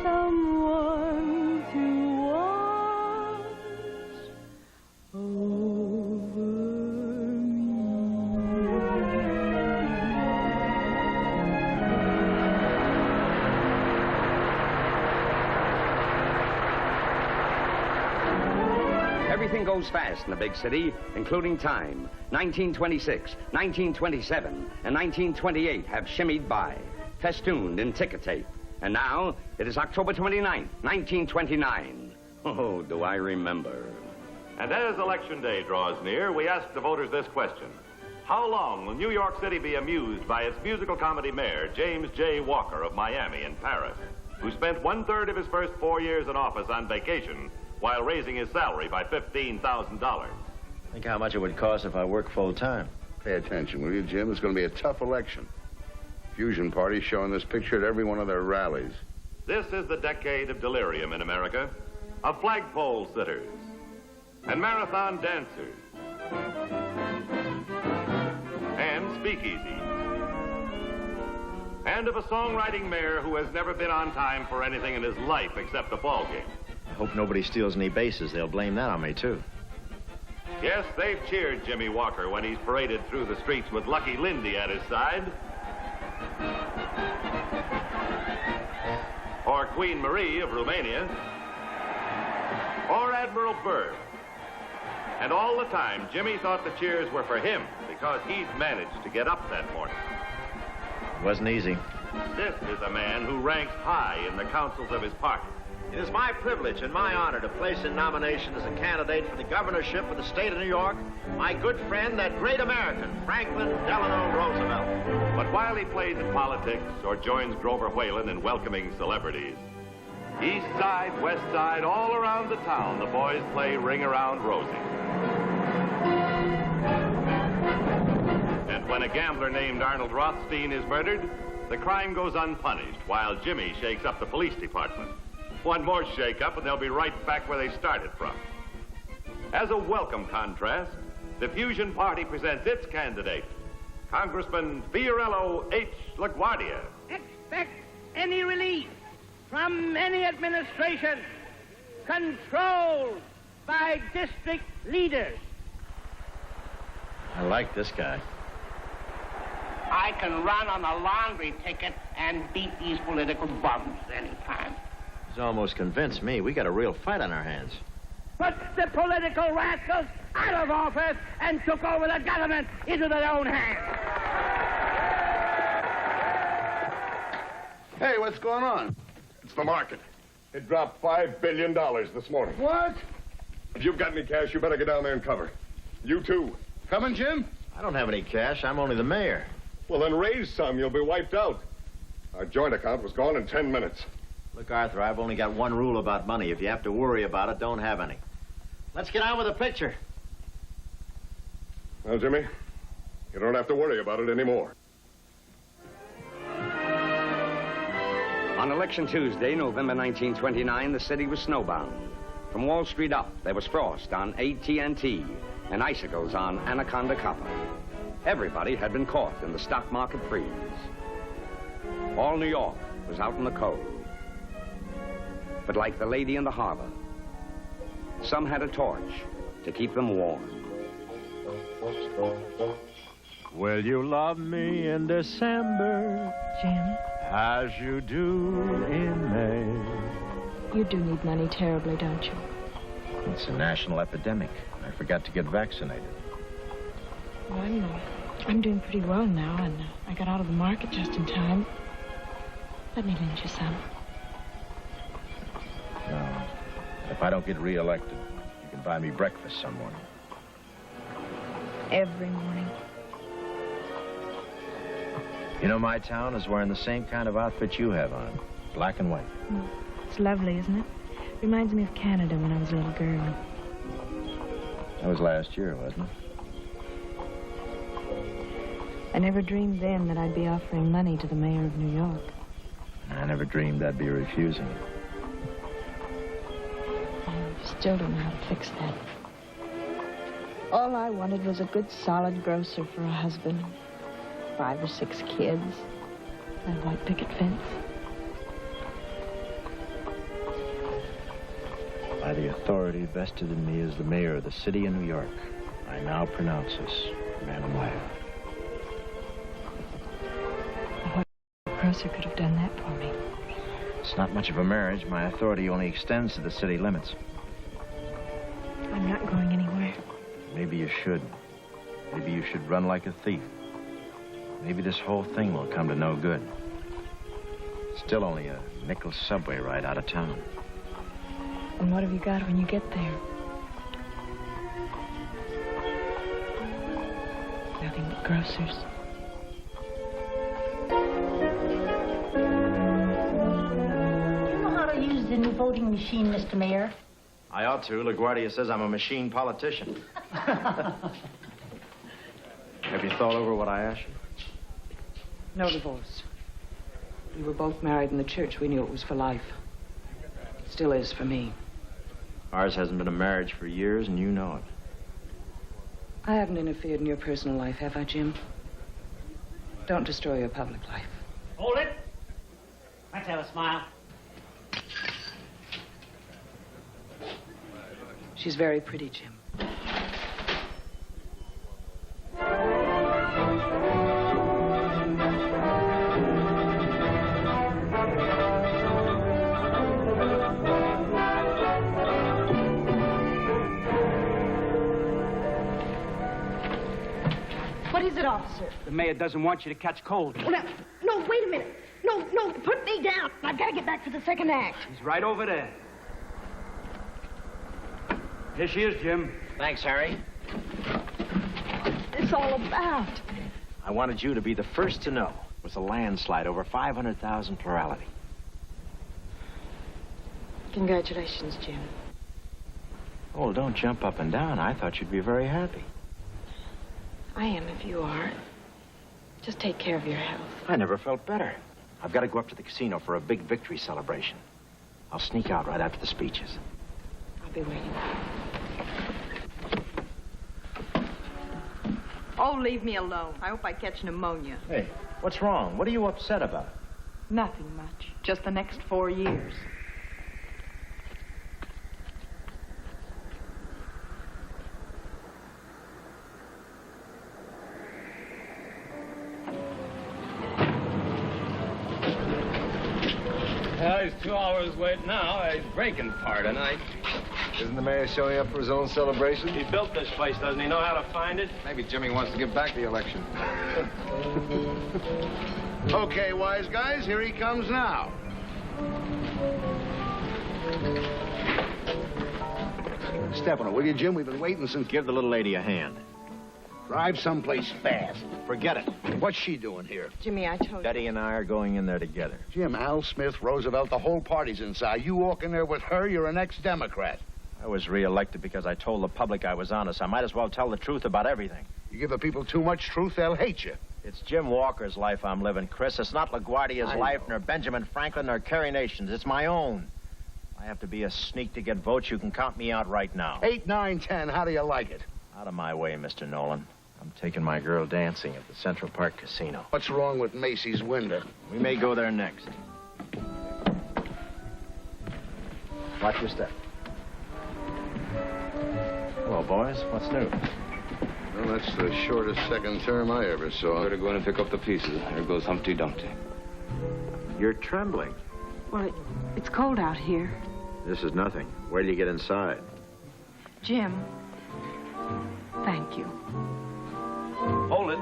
someone to watch over Everything goes fast in the big city, including time. 1926, 1927, and 1928 have shimmied by, festooned in ticker tape. And now, it is October 29th, 1929. Oh, do I remember. And as Election Day draws near, we ask the voters this question. How long will New York City be amused by its musical comedy mayor, James J. Walker of Miami and Paris, who spent 1/3 of his first 4 years in office on vacation while raising his salary by $15,000? Think how much it would cost if I worked full-time. Pay attention, will you, Jim? It's going to be a tough election. Fusion Party's showing this picture at every one of their rallies. This is the decade of delirium in America, of flagpole sitters and marathon dancers and speakeasies, and of a songwriting mayor who has never been on time for anything in his life except a ball game. I hope nobody steals any bases. They'll blame that on me, too. Yes, they've cheered Jimmy Walker when he's paraded through the streets with Lucky Lindy at his side. Or Queen Marie of Romania. Or Admiral Byrd. And all the time, Jimmy thought the cheers were for him because he'd managed to get up that morning. It wasn't easy. This is a man who ranks high in the councils of his party. It is my privilege and my honor to place in nomination as a candidate for the governorship of the state of New York my good friend, that great American, Franklin Delano Roosevelt. But while he plays in politics or joins Grover Whalen in welcoming celebrities, east side, west side, all around the town, the boys play Ring Around Rosie. when a gambler named Arnold Rothstein is murdered, the crime goes unpunished while Jimmy shakes up the police department. One more shake-up and they'll be right back where they started from. As a welcome contrast, the Fusion Party presents its candidate, Congressman Fiorello H. LaGuardia. Expect any relief from any administration controlled by district leaders. I like this guy. I can run on a laundry ticket and beat these political bums anytime. He's almost convinced me. We got a real fight on our hands. Put the political rascals out of office and took over the government into their own hands. Hey, what's going on? It's the market. It dropped $5 billion this morning. What? If you've got any cash, you better get down there and cover. You too. Coming, Jim? I don't have any cash. I'm only the mayor. Well, then raise some. You'll be wiped out. Our joint account was gone in 10 minutes. Look, Arthur, I've only got one rule about money. If you have to worry about it, don't have any. Let's get on with the picture. Well, Jimmy, you don't have to worry about it anymore. On Election Tuesday, November 1929, the city was snowbound. From Wall Street up, there was frost on AT&T and icicles on Anaconda Copper. Everybody had been caught in the stock market freeze. All New York was out in the cold. But like the lady in the harbor, some had a torch to keep them warm. Will you love me in December, Jim? as you do in May? You do need money terribly, don't you? It's a national epidemic. I forgot to get vaccinated. Well, I'm doing pretty well now, and I got out of the market just in time. Let me lend you some. No. If I don't get reelected, you can buy me breakfast some morning. Every morning. You know, my town is wearing the same kind of outfit you have on. Black and white. Oh, it's lovely, isn't it? Reminds me of Canada when I was a little girl. That was last year, wasn't it? I never dreamed then that I'd be offering money to the mayor of New York. I never dreamed I'd be refusing it. I still don't know how to fix that. All I wanted was a good, solid grocer for a husband. 5 or 6 kids. And a white picket fence. By the authority vested in me as the mayor of the city of New York, I now pronounce this man a liar. A grocer could have done that for me. It's not much of a marriage. My authority only extends to the city limits. I'm not going anywhere. Maybe you should. Maybe you should run like a thief. Maybe this whole thing will come to no good. It's still only a nickel subway ride out of town. And what have you got when you get there? Nothing but grocers. Do you know how to use the new voting machine, Mr. Mayor? I ought to. LaGuardia says I'm a machine politician. Have you thought over what I asked you? No divorce. We were both married in the church. We knew it was for life. Still is for me. Ours hasn't been a marriage for years, and you know it. I haven't interfered in your personal life, have I, Jim? Don't destroy your public life. Hold it. Let's have a smile. She's very pretty, Jim. What is it, officer? The mayor doesn't want you to catch cold. Oh, no, wait a minute. No, put me down. I've got to get back for the second act. He's right over there. Here she is, Jim. Thanks, Harry. What's this all about? I wanted you to be the first to know. It was a landslide, over 500,000 plurality. Congratulations, Jim. Oh, don't jump up and down. I thought you'd be very happy. I am if you are. Just take care of your health. I never felt better. I've got to go up to the casino for a big victory celebration. I'll sneak out right after the speeches. I'll be waiting. Oh, leave me alone. I hope I catch pneumonia. Hey, what's wrong? What are you upset about? Nothing much. Just the next 4 years. Well, he's 2 hours late now. He's breaking part tonight. Isn't the mayor showing up for his own celebration? He built this place, doesn't he? Know how to find it? Maybe Jimmy wants to give back the election. Okay, wise guys, here he comes now. Step on it, will you, Jim? We've been waiting since... Give the little lady a hand. Drive someplace fast. Forget it. What's she doing here? Jimmy, I told you. Betty and I are going in there together. Jim, Al Smith, Roosevelt, the whole party's inside. You walk in there with her, you're an ex-Democrat. I was reelected because I told the public I was honest. I might as well tell the truth about everything. You give the people too much truth, they'll hate you. It's Jim Walker's life I'm living, Chris. It's not LaGuardia's life, nor Benjamin Franklin, nor Carrie Nation's. It's my own. If I have to be a sneak to get votes, you can count me out right now. 8, 9, 10, how do you like it? Out of my way, Mr. Nolan. I'm taking my girl dancing at the Central Park Casino. What's wrong with Macy's window? We may go there next. Watch your step. Hello, boys. What's new? Well, that's the shortest second term I ever saw. Better go in and pick up the pieces. There goes Humpty Dumpty. You're trembling. Well, it's cold out here. This is nothing. Wait till you get inside. Jim, thank you. Hold it.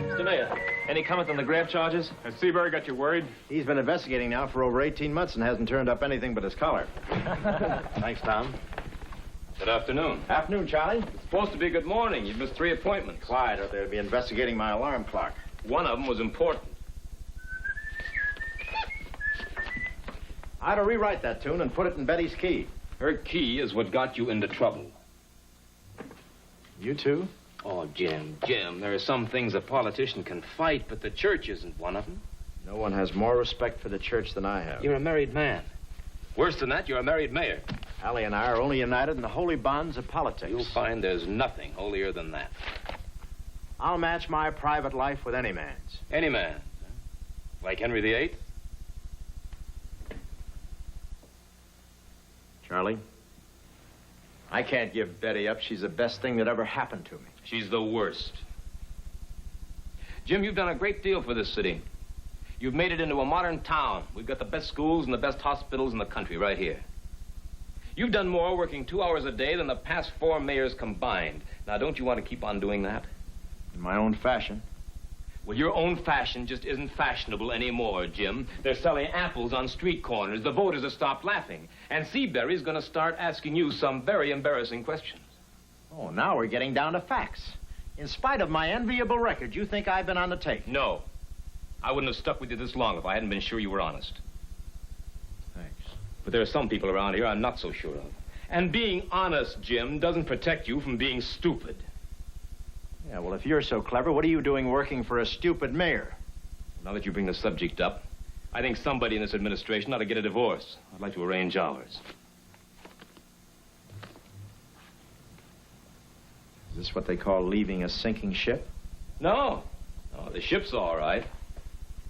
Mr. Mayor, any comment on the grab charges? Has Seabury got you worried? He's been investigating now for over 18 months and hasn't turned up anything but his collar. Thanks, Tom. Good afternoon. Afternoon, Charlie. It's supposed to be good morning. You've missed 3 appointments. Quiet, or they'll be investigating my alarm clock. One of them was important. I ought to rewrite that tune and put it in Betty's key. Her key is what got you into trouble. You too? Oh, Jim, there are some things a politician can fight, but the church isn't one of them. No one has more respect for the church than I have. You're a married man. Worse than that, you're a married mayor. Allie and I are only united in the holy bonds of politics. You'll find there's nothing holier than that. I'll match my private life with any man's. Any man. Like Henry VIII? Charlie, I can't give Betty up. She's the best thing that ever happened to me. She's the worst. Jim, you've done a great deal for this city. You've made it into a modern town. We've got the best schools and the best hospitals in the country right here. You've done more working 2 hours a day than the past 4 mayors combined. Now, don't you want to keep on doing that? In my own fashion. Well, your own fashion just isn't fashionable anymore, Jim. They're selling apples on street corners. The voters have stopped laughing. And Seabury's going to start asking you some very embarrassing questions. Oh, now we're getting down to facts. In spite of my enviable record, you think I've been on the take? No. I wouldn't have stuck with you this long if I hadn't been sure you were honest. Thanks. But there are some people around here I'm not so sure of. And being honest, Jim, doesn't protect you from being stupid. Yeah, well, if you're so clever, what are you doing working for a stupid mayor? Now that you bring the subject up, I think somebody in this administration ought to get a divorce. I'd like to arrange ours. Is this what they call leaving a sinking ship? No. No, the ship's all right.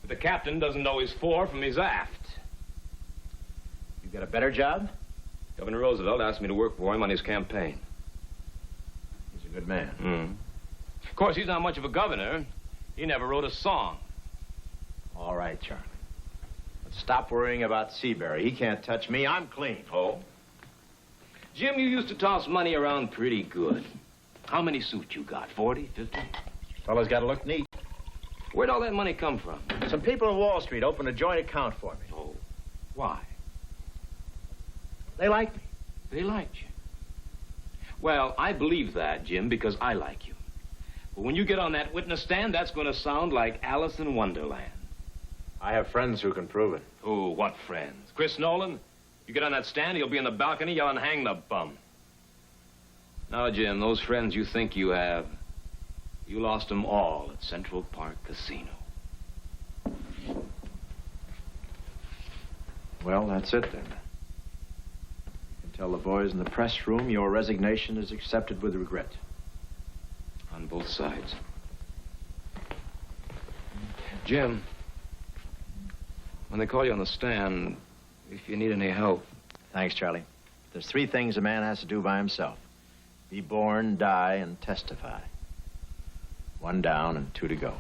But the captain doesn't know his fore from his aft. You got a better job? Governor Roosevelt asked me to work for him on his campaign. He's a good man. Mm. Of course, he's not much of a governor. He never wrote a song. All right, Charlie. But stop worrying about Seabury. He can't touch me. I'm clean. Oh? Jim, you used to toss money around pretty good. How many suits you got? 40, 50? Fellas got to look neat. Where'd all that money come from? Some people on Wall Street opened a joint account for me. Oh. Why? They like me. They liked you. Well, I believe that, Jim, because I like you. But when you get on that witness stand, that's going to sound like Alice in Wonderland. I have friends who can prove it. Oh, what friends? Chris Nolan? You get on that stand, you'll be in the balcony yelling, hang the bum. Now, Jim, those friends you think you have, you lost them all at Central Park Casino. Well, that's it then. You can tell the boys in the press room your resignation is accepted with regret. On both sides. Jim, when they call you on the stand, if you need any help. Thanks, Charlie. There's 3 things a man has to do by himself. Be born, die, and testify. 1 down and 2 to go.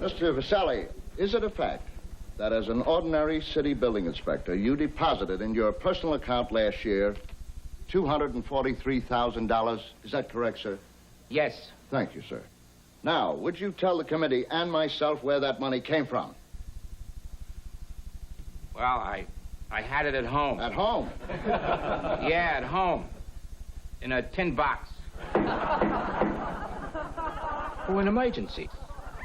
Mr. Vasselli, is it a fact that as an ordinary city building inspector, you deposited in your personal account last year $243,000? Is that correct, sir? Yes. Thank you, sir. Now, would you tell the committee and myself where that money came from? Well, I had it at home. At home? Yeah, at home. In a tin box. For an emergency.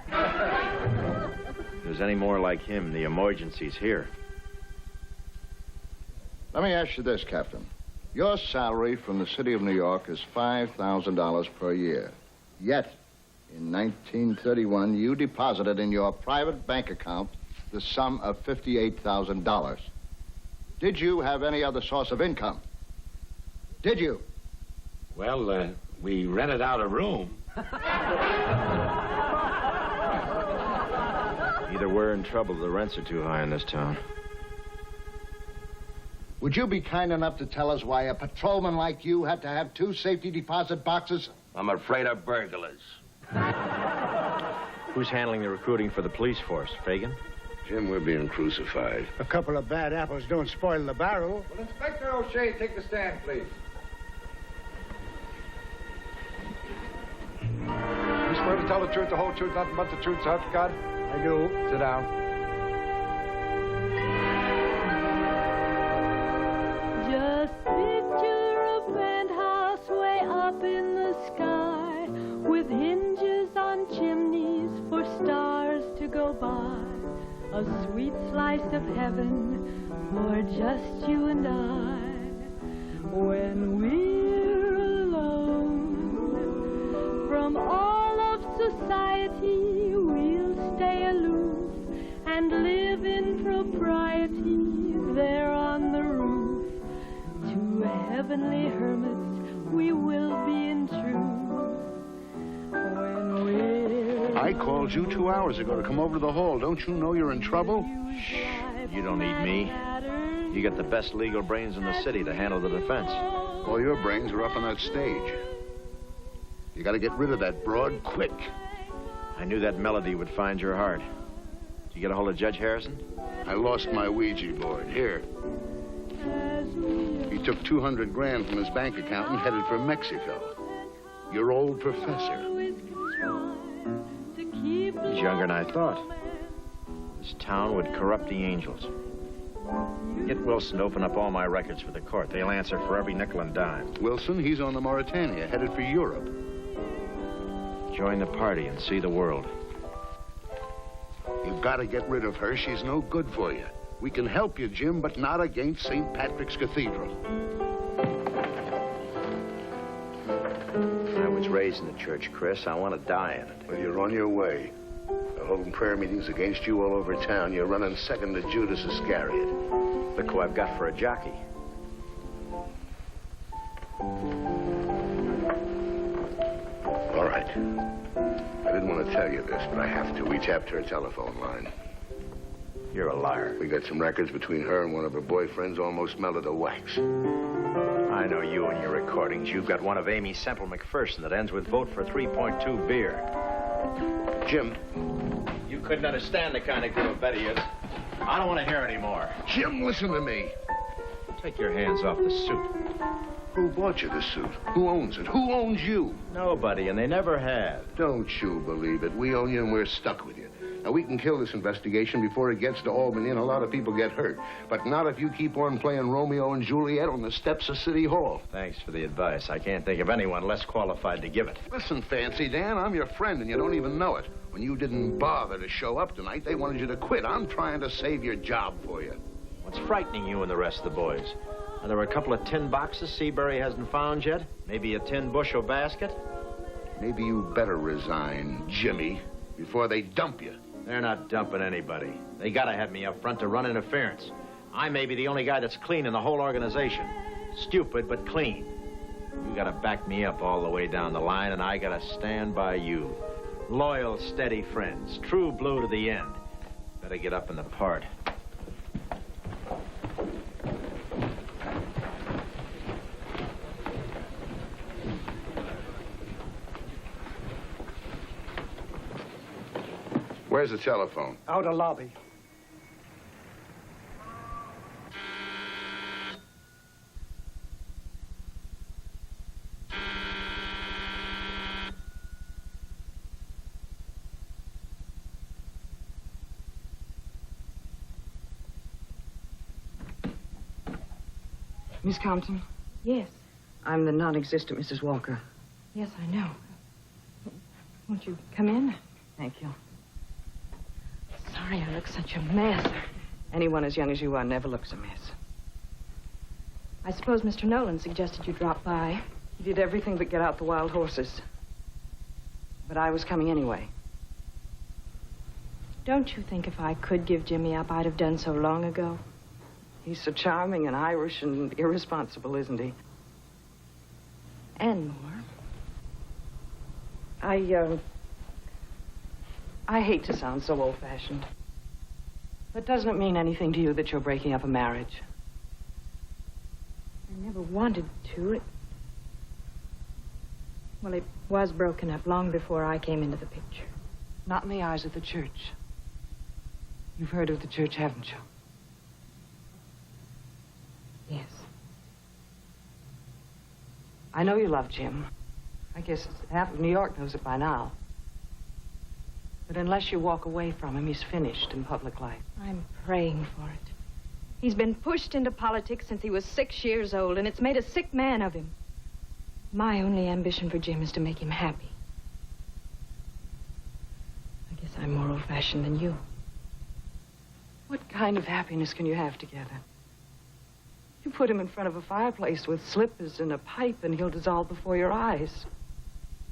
If there's any more like him, the emergency's here. Let me ask you this, Captain. Your salary from the city of New York is $5,000 per year. Yet, in 1931, you deposited in your private bank account the sum of $58,000. Did you have any other source of income? Did you? Well, we rented out a room. Either we're in trouble or the rents are too high in this town. Would you be kind enough to tell us why a patrolman like you had to have 2 safety deposit boxes? I'm afraid of burglars. Who's handling the recruiting for the police force? Fagan? Jim, we're being crucified. A couple of bad apples don't spoil the barrel. Will Inspector O'Shea take the stand, please? You swear to tell the truth, the whole truth, nothing but the truth, so help you God? I do. Sit down. Just picture a penthouse way up in the sky with hinges on chimneys for stars to go by. A sweet slice of heaven for just you and I. When we're alone from all of society, we'll stay aloof and live in propriety there on the roof. 2 heavenly hermits we will be in truth. When we're I called you 2 hours ago to come over to the hall. Don't you know you're in trouble? Shh. You don't need me. You got the best legal brains in the city to handle the defense. All your brains are up on that stage. You got to get rid of that broad quick. I knew that melody would find your heart. Did you get a hold of Judge Harrison? I lost my Ouija board. Here. He took 200 grand from his bank account and headed for Mexico. Your old professor. He's younger than I thought. This town would corrupt the angels. Get Wilson to open up all my records for the court. They'll answer for every nickel and dime. Wilson, he's on the Mauritania, headed for Europe. Join the party and see the world. You've got to get rid of her. She's no good for you. We can help you, Jim, but not against St. Patrick's Cathedral. I was raised in the church, Chris. I want to die in it. Well, you're on your way. They're holding prayer meetings against you all over town. You're running second to Judas Iscariot. Look who I've got for a jockey. All right. I didn't want to tell you this, but I have to. We tapped her telephone line. You're a liar. We got some records between her and one of her boyfriends almost melted to wax. I know you and your recordings. You've got one of Amy Semple McPherson that ends with vote for 3.2 beer. Jim. You couldn't understand the kind of girl Betty is. I don't want to hear any more. Jim, listen to me. Take your hands off the suit. Who bought you this suit? Who owns it? Who owns you? Nobody, and they never have. Don't you believe it. We own you and we're stuck with you. Now, we can kill this investigation before it gets to Albany, and a lot of people get hurt. But not if you keep on playing Romeo and Juliet on the steps of City Hall. Thanks for the advice. I can't think of anyone less qualified to give it. Listen, Fancy Dan, I'm your friend, and you don't even know it. When you didn't bother to show up tonight, they wanted you to quit. I'm trying to save your job for you. What's frightening you and the rest of the boys? Are there a couple of tin boxes Seabury hasn't found yet? Maybe a tin bushel basket? Maybe you better resign, Jimmy, before they dump you. They're not dumping anybody. They gotta have me up front to run interference. I may be the only guy that's clean in the whole organization. Stupid, but clean. You gotta back me up all the way down the line, and I gotta stand by you. Loyal, steady friends. True blue to the end. Better get up in the part. Where's the telephone? Outer lobby. Miss Compton? Yes. I'm the non-existent Mrs. Walker. Yes, I know. Won't you come in? Thank you. Sorry I look such a mess. Anyone as young as you are never looks a mess. I suppose Mr. Nolan suggested you drop by. He did everything but get out the wild horses. But I was coming anyway. Don't you think if I could give Jimmy up, I'd have done so long ago? He's so charming and Irish and irresponsible, isn't he? And more. I hate to sound so old-fashioned. But doesn't it mean anything to you that you're breaking up a marriage? I never wanted to. Well, it was broken up long before I came into the picture. Not in the eyes of the church. You've heard of the church, haven't you? Yes. I know you love Jim. I guess half of New York knows it by now. But unless you walk away from him, he's finished in public life. I'm praying for it. He's been pushed into politics since he was 6 years old, and it's made a sick man of him. My only ambition for Jim is to make him happy. I guess I'm more old-fashioned than you. What kind of happiness can you have together? You put him in front of a fireplace with slippers and a pipe, and he'll dissolve before your eyes.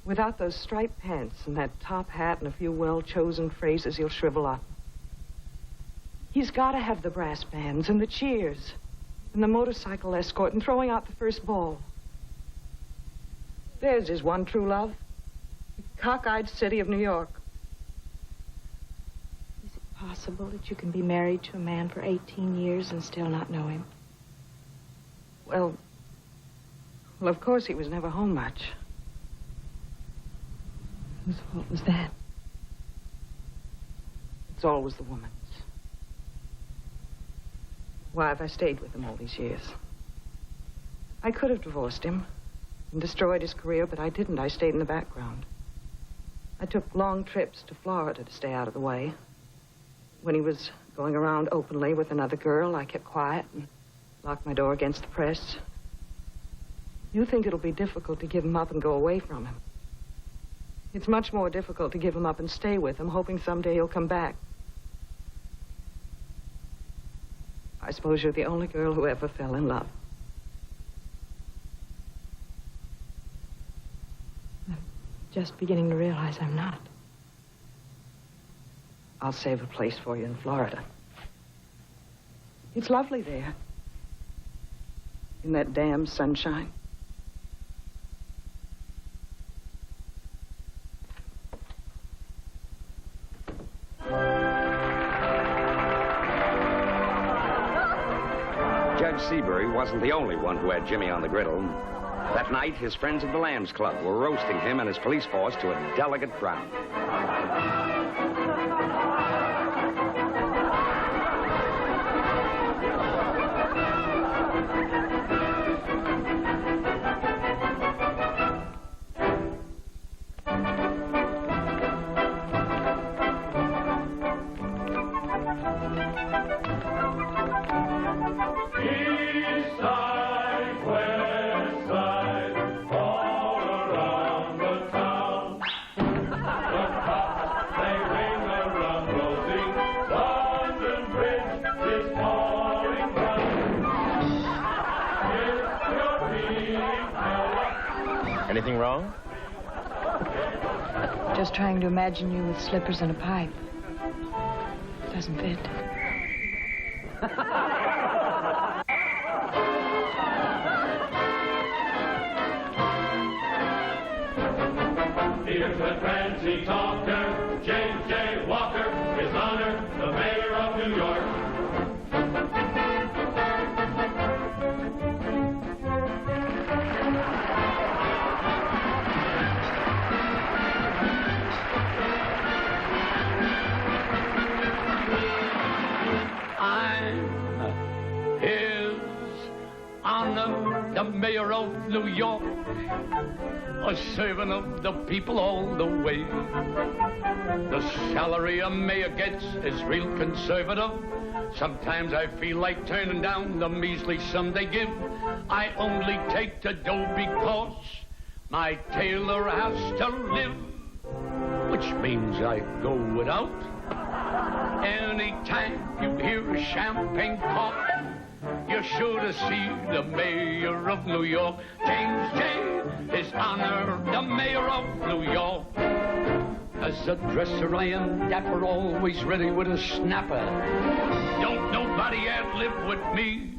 Without those striped pants and that top hat and a few well-chosen phrases, he'll shrivel up. He's got to have the brass bands and the cheers and the motorcycle escort and throwing out the first ball. There's his one true love, the cockeyed city of New York. Is it possible that you can be married to a man for 18 years and still not know him? Well, of course he was never home much. Whose fault was that? It's always the woman's. Why have I stayed with him all these years? I could have divorced him and destroyed his career, but I didn't. I stayed in the background. I took long trips to Florida to stay out of the way. When he was going around openly with another girl, I kept quiet and locked my door against the press. You think it'll be difficult to give him up and go away from him. It's much more difficult to give him up and stay with him, hoping someday he'll come back. I suppose you're the only girl who ever fell in love. I'm just beginning to realize I'm not. I'll save a place for you in Florida. It's lovely there. In that damn sunshine. Judge Seabury wasn't the only one who had Jimmy on the griddle. That night, his friends at the Lambs Club were roasting him and his police force to a delicate brown. Anything wrong? Just trying to imagine you with slippers and a pipe. Doesn't fit. Here's the fancy talker, James J. Walker, His Honor, the Mayor of New York. The mayor of New York, a servant of the people all the way. The salary a mayor gets is real conservative. Sometimes I feel like turning down the measly sum they give. I only take the dough because my tailor has to live, which means I go without. Anytime you hear a champagne cork, you're sure to see the mayor of New York, James J. His Honor, the mayor of New York. As a dresser I am dapper, always ready with a snapper. Don't nobody ad-lib with me.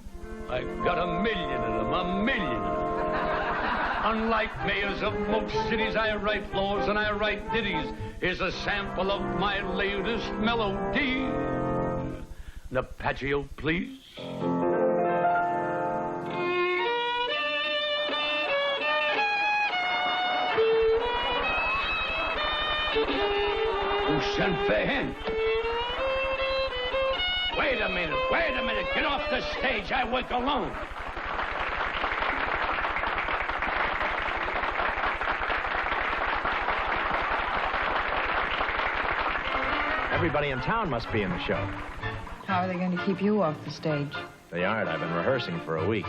I've got a million of them, a million of them. Unlike mayors of most cities, I write laws and I write ditties. Here's a sample of my latest melody. Arpeggio, please. Who sent for him? Wait a minute, get off the stage, I work alone. Everybody in town must be in the show. How are they going to keep you off the stage? They aren't. I've been rehearsing for a week.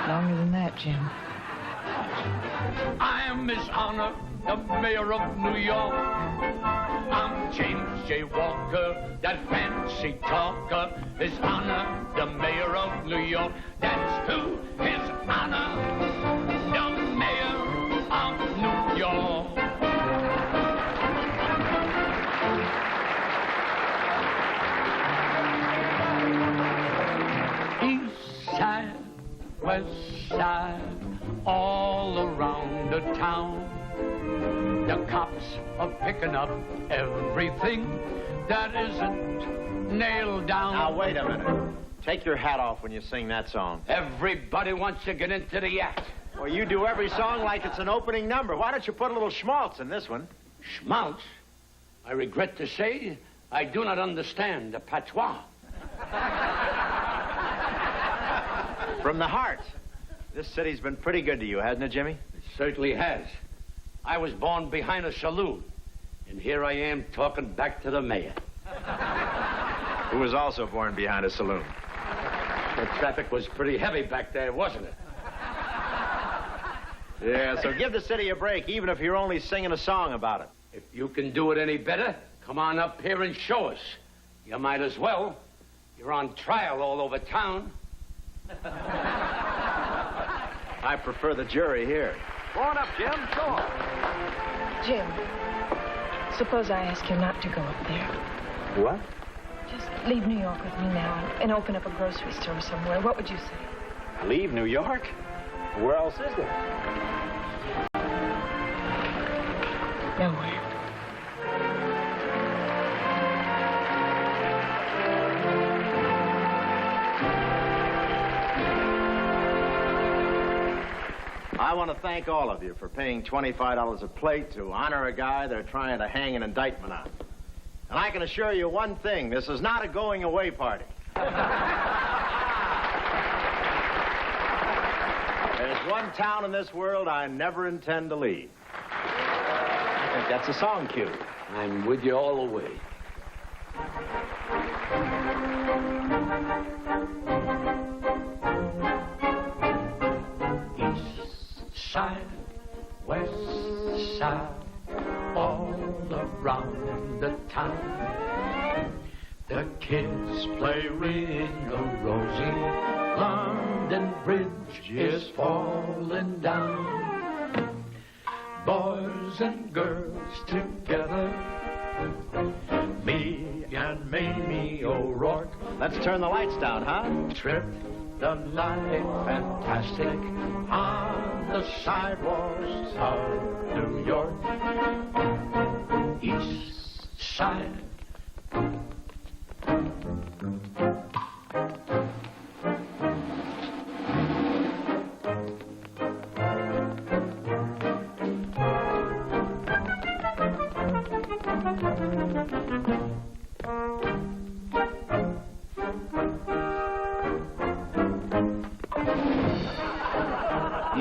Longer than that, Jim. I am His Honor, the mayor of New York. I'm James J. Walker, that fancy talker. His Honor, the mayor of New York. That's who His Honor, the mayor of New York. East side, west side, all around the town. The cops are picking up everything that isn't nailed down. Now, wait a minute. Take your hat off when you sing that song. Everybody wants to get into the act. Well, you do every song like it's an opening number. Why don't you put a little schmaltz in this one? Schmaltz? I regret to say I do not understand the patois. From the heart. This city's been pretty good to you, hasn't it, Jimmy? It certainly has. I was born behind a saloon, and here I am talking back to the mayor. Who was also born behind a saloon. The traffic was pretty heavy back there, wasn't it? Yeah, so give the city a break, even if you're only singing a song about it. If you can do it any better, come on up here and show us. You might as well. You're on trial all over town. I prefer the jury here. Go on up, Jim. Go on. Jim, suppose I ask you not to go up there. What? Just leave New York with me now and open up a grocery store somewhere. What would you say? Leave New York? Where else is there? Nowhere. want to thank all of you for paying $25 a plate to honor a guy they're trying to hang an indictment on. And I can assure you one thing, this is not a going-away party. There's one town in this world I never intend to leave. I think that's a song cue. I'm with you all the way. East side, west side, all around the town. The kids play Ring a Rosie. London Bridge is falling down. Boys and girls together. Me and Mamie O'Rourke. Let's turn the lights down, huh? Trip the night fantastic on the sidewalks of New York. East side.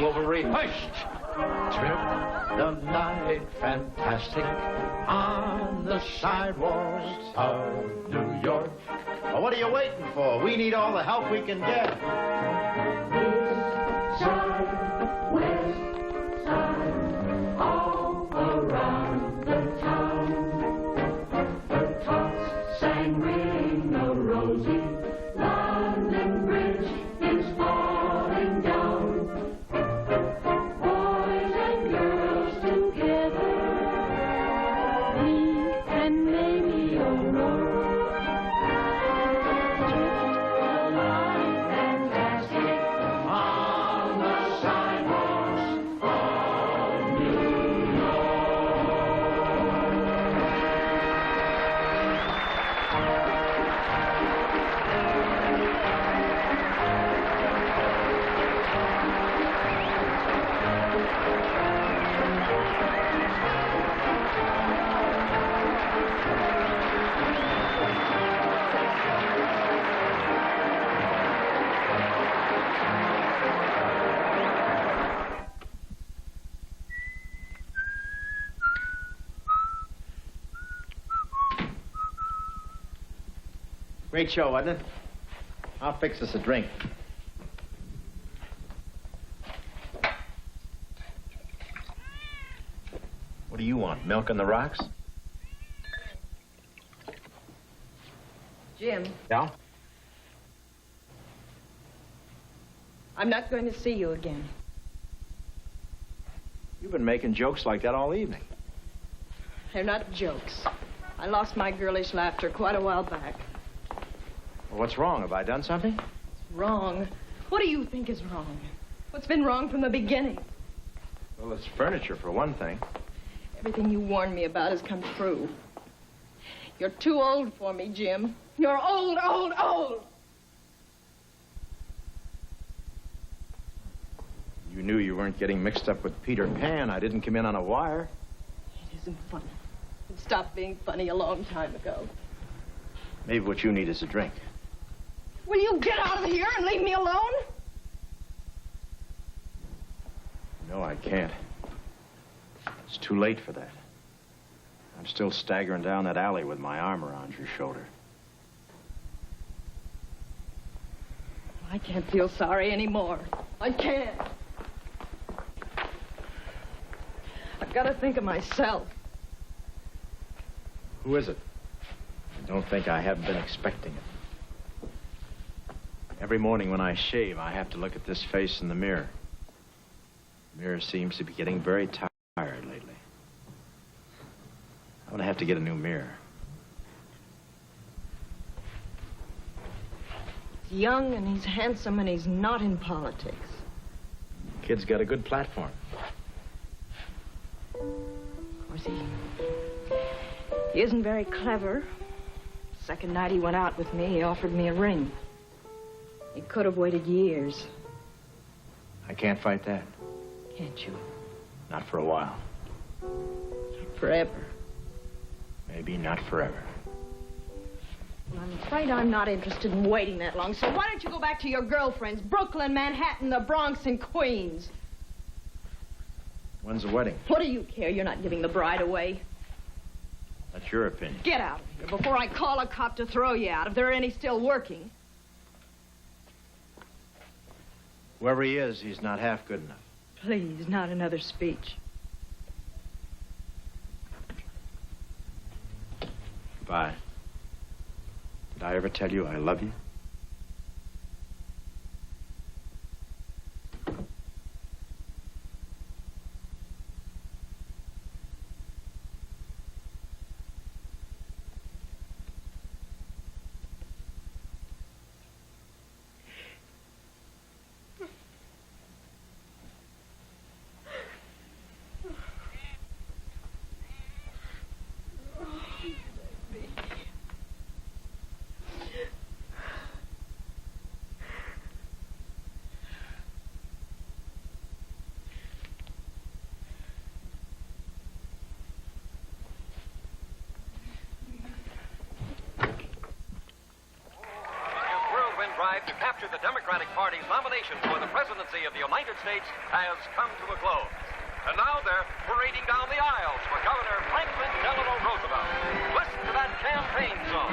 Over-rehearsed. Trip the night fantastic on the sidewalks of New York. Well, what are you waiting for? We need all the help we can get. East side, west side, all around the town. The tots sang Ring a Rosie. London Bridge is falling down. Boys and girls together. Me and Mamie O'Rourke. Drift the line fantastic on the sidewalks of New York. Great show, wasn't it? I'll fix us a drink. What do you want, milk on the rocks? Jim, Yeah? I'm not going to see you again. You've been making jokes like that all evening. They're not jokes. I lost my girlish laughter quite a while back. Well, what's wrong? Have I done something? Wrong? What do you think is wrong? What's been wrong from the beginning? Well, it's furniture, for one thing. Everything you warned me about has come true. You're too old for me, Jim. You're old, old, old! You knew you weren't getting mixed up with Peter Pan. I didn't come in on a wire. It isn't funny. It stopped being funny a long time ago. Maybe what you need is a drink. Will you get out of here and leave me alone? No, I can't. It's too late for that. I'm still staggering down that alley with my arm around your shoulder. I can't feel sorry anymore. I can't. I've got to think of myself. Who is it? I don't think I haven't been expecting it. Every morning when I shave, I have to look at this face in the mirror. The mirror seems to be getting very tired lately. I'm gonna have to get a new mirror. He's young and he's handsome and he's not in politics. Kid's got a good platform. Of course, he isn't very clever. Second night he went out with me, he offered me a ring. He could have waited years. I can't fight that. Can't you? Not for a while. Forever. Maybe not forever. Well, I'm afraid I'm not interested in waiting that long, so why don't you go back to your girlfriends? Brooklyn, Manhattan, the Bronx, and Queens. When's the wedding? What do you care? You're not giving the bride away. That's your opinion. Get out of here before I call a cop to throw you out, if there are any still working. Whoever he is, he's not half good enough. Please, not another speech. Goodbye. Did I ever tell you I love you? Drive to capture the Democratic Party's nomination for the presidency of the United States has come to a close. And now they're parading down the aisles for Governor Franklin Delano Roosevelt. Listen to that campaign song.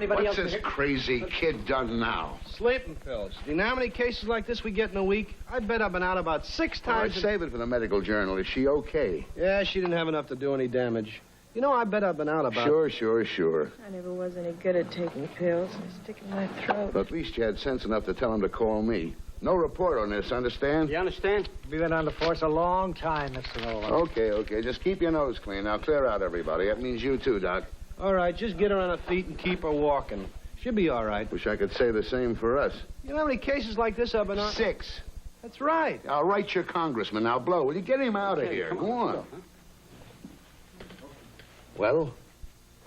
What's this crazy kid done now? Sleeping pills. Do you know how many cases like this we get in a week? I bet I've been out about 6 times. All right, save it for the medical journal. Is she okay? Yeah, she didn't have enough to do any damage. You know, I bet I've been out about... Sure. I never was any good at taking pills. They stick in my throat. But at least you had sense enough to tell him to call me. No report on this, understand? You understand? We've been on the force a long time, Mr. Nolan. Okay. Just keep your nose clean. Now clear out, everybody. That means you too, Doc. All right, just get her on her feet and keep her walking. She'll be all right. Wish I could say the same for us. You know how many cases like this I've been on? 6. That's right. I'll write your congressman. Now, Blow, will you get him out of here? Go on. Well?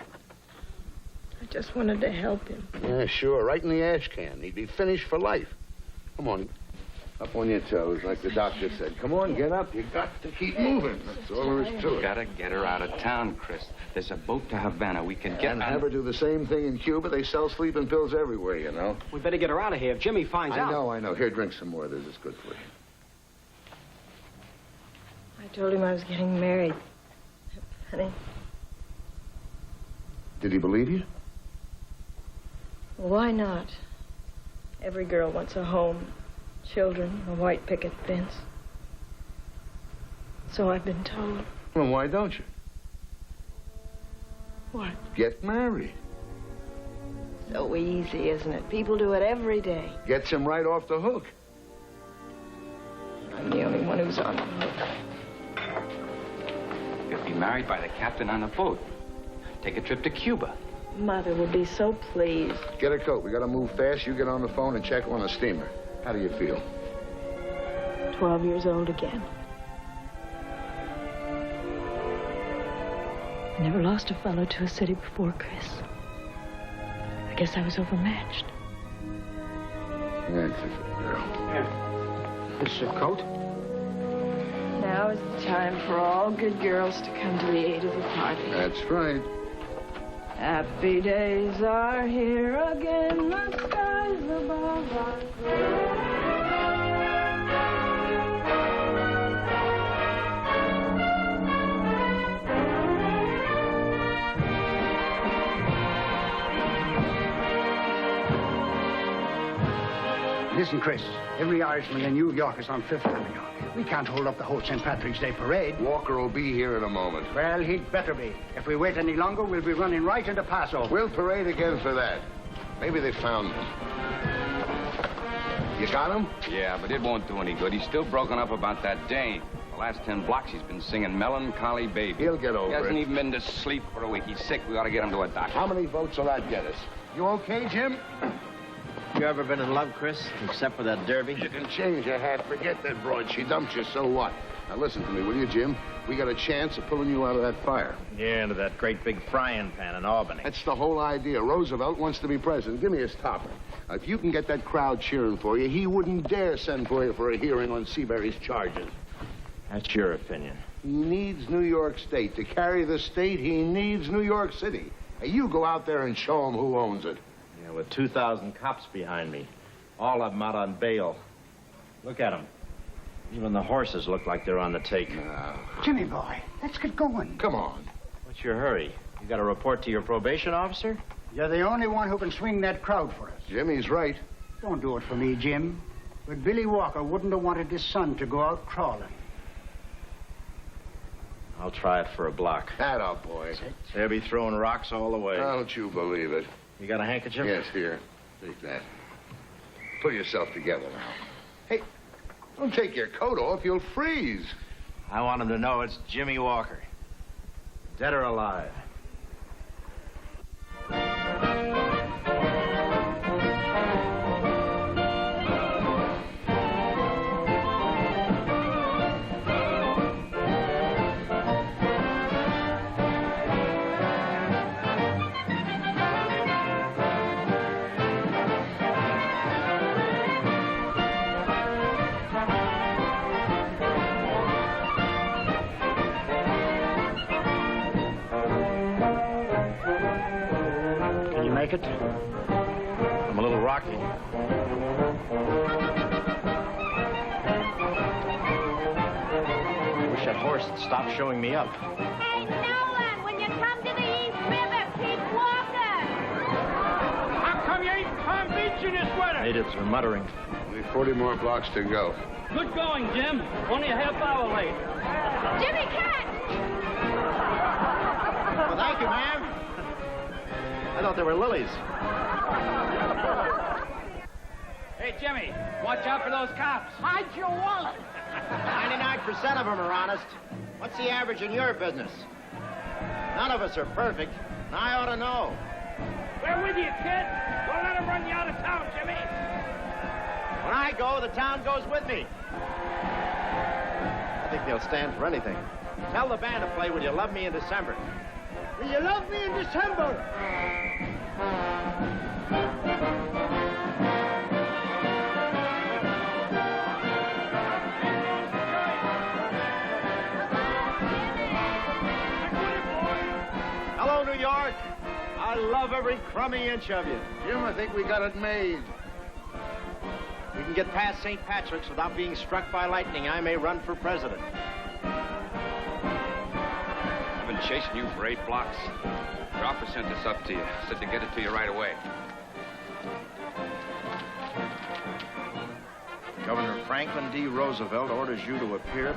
I just wanted to help him. Yeah, sure. Right in the ash can. He'd be finished for life. Come on. Up on your toes, like the doctor said. Come on, get up. You got to keep moving. That's all there is to it. Gotta get her out of town, Chris. There's a boat to Havana. We can get... And have her do the same thing in Cuba. They sell sleeping pills everywhere, you know. We better get her out of here if Jimmy finds out. I know. Here, drink some more of this. It's good for you. I told him I was getting married. Honey. Did he believe you? Well, why not? Every girl wants a home, children, a white picket fence. So I've been told. Well, why don't you? What? Get married. So easy, isn't it? People do it every day. Gets him right off the hook. I'm the only one who's on the hook. You'll be married by the captain on the boat. Take a trip to Cuba. Mother would be so pleased. Get a coat. We gotta move fast. You get on the phone and check on the steamer. How do you feel? 12 years old again. I never lost a fellow to a city before, Chris. I guess I was overmatched. That's a good girl. Yeah. This is your coat? Now is the time for all good girls to come to the aid of the party. That's right. Happy days are here again, the skies above are clear. Listen, Chris, every Irishman in New York is on Fifth Avenue. We can't hold up the whole St. Patrick's Day parade. Walker will be here in a moment. Well, he'd better be. If we wait any longer, we'll be running right into Passover. We'll parade again for that. Maybe they found them. You got him? Yeah, but it won't do any good. He's still broken up about that dame. The last 10 blocks he's been singing Melancholy Baby. He'll get over He hasn't it. even been to sleep for a week. He's sick. We ought to get him to a doctor. How many votes will that get us? You okay, Jim? You ever been in love, Chris? Except for that derby? You can change your hat. Forget that broad. She dumped you, so what? Now listen to me, will you, Jim? We got a chance of pulling you out of that fire. Yeah, into that great big frying pan in Albany. That's the whole idea. Roosevelt wants to be president. Give me his topper. Now, if you can get that crowd cheering for you, he wouldn't dare send for you for a hearing on Seabury's charges. That's your opinion. He needs New York State. To carry the state, he needs New York City. Now, you go out there and show him who owns it. Yeah, with 2,000 cops behind me. All of them out on bail. Look at them. Even the horses look like they're on the take. Jimmy boy, let's get going. Come on. What's your hurry? You got to report to your probation officer? You're the only one who can swing that crowd for us. Jimmy's right. Don't do it for me, Jim. But Billy Walker wouldn't have wanted his son to go out crawling. I'll try it for a block. That up, boy. They'll be throwing rocks all the way. Don't you believe it? You got a handkerchief? Yes, here. Take that. Pull yourself together now. Hey, don't take your coat off. You'll freeze. I want him to know it's Jimmy Walker. Dead or alive. Make it? I'm a little rocky. I wish that horse had stopped showing me up. Hey, Nolan, when you come to the East River, keep walking. How come you ain't Palm Beach in this weather? Natives are muttering. Only 40 more blocks to go. Good going, Jim. Only a half hour late. Jimmy, catch! Well, thank you, ma'am. I thought they were lilies. Hey, Jimmy, watch out for those cops. Hide your wallet. 99% of them are honest. What's the average in your business? None of us are perfect, and I ought to know. We're with you, kid. Don't let them run you out of town, Jimmy. When I go, the town goes with me. I think they'll stand for anything. Tell the band to play Will You Love Me in December. Will you love me in December? Hello, New York. I love every crummy inch of you. Jim, I think we got it made. We can get past St. Patrick's without being struck by lightning. I may run for president. I've been chasing you for 8 blocks. Your officer sent this up to you. Said to get it to you right away. Governor Franklin D. Roosevelt orders you to appear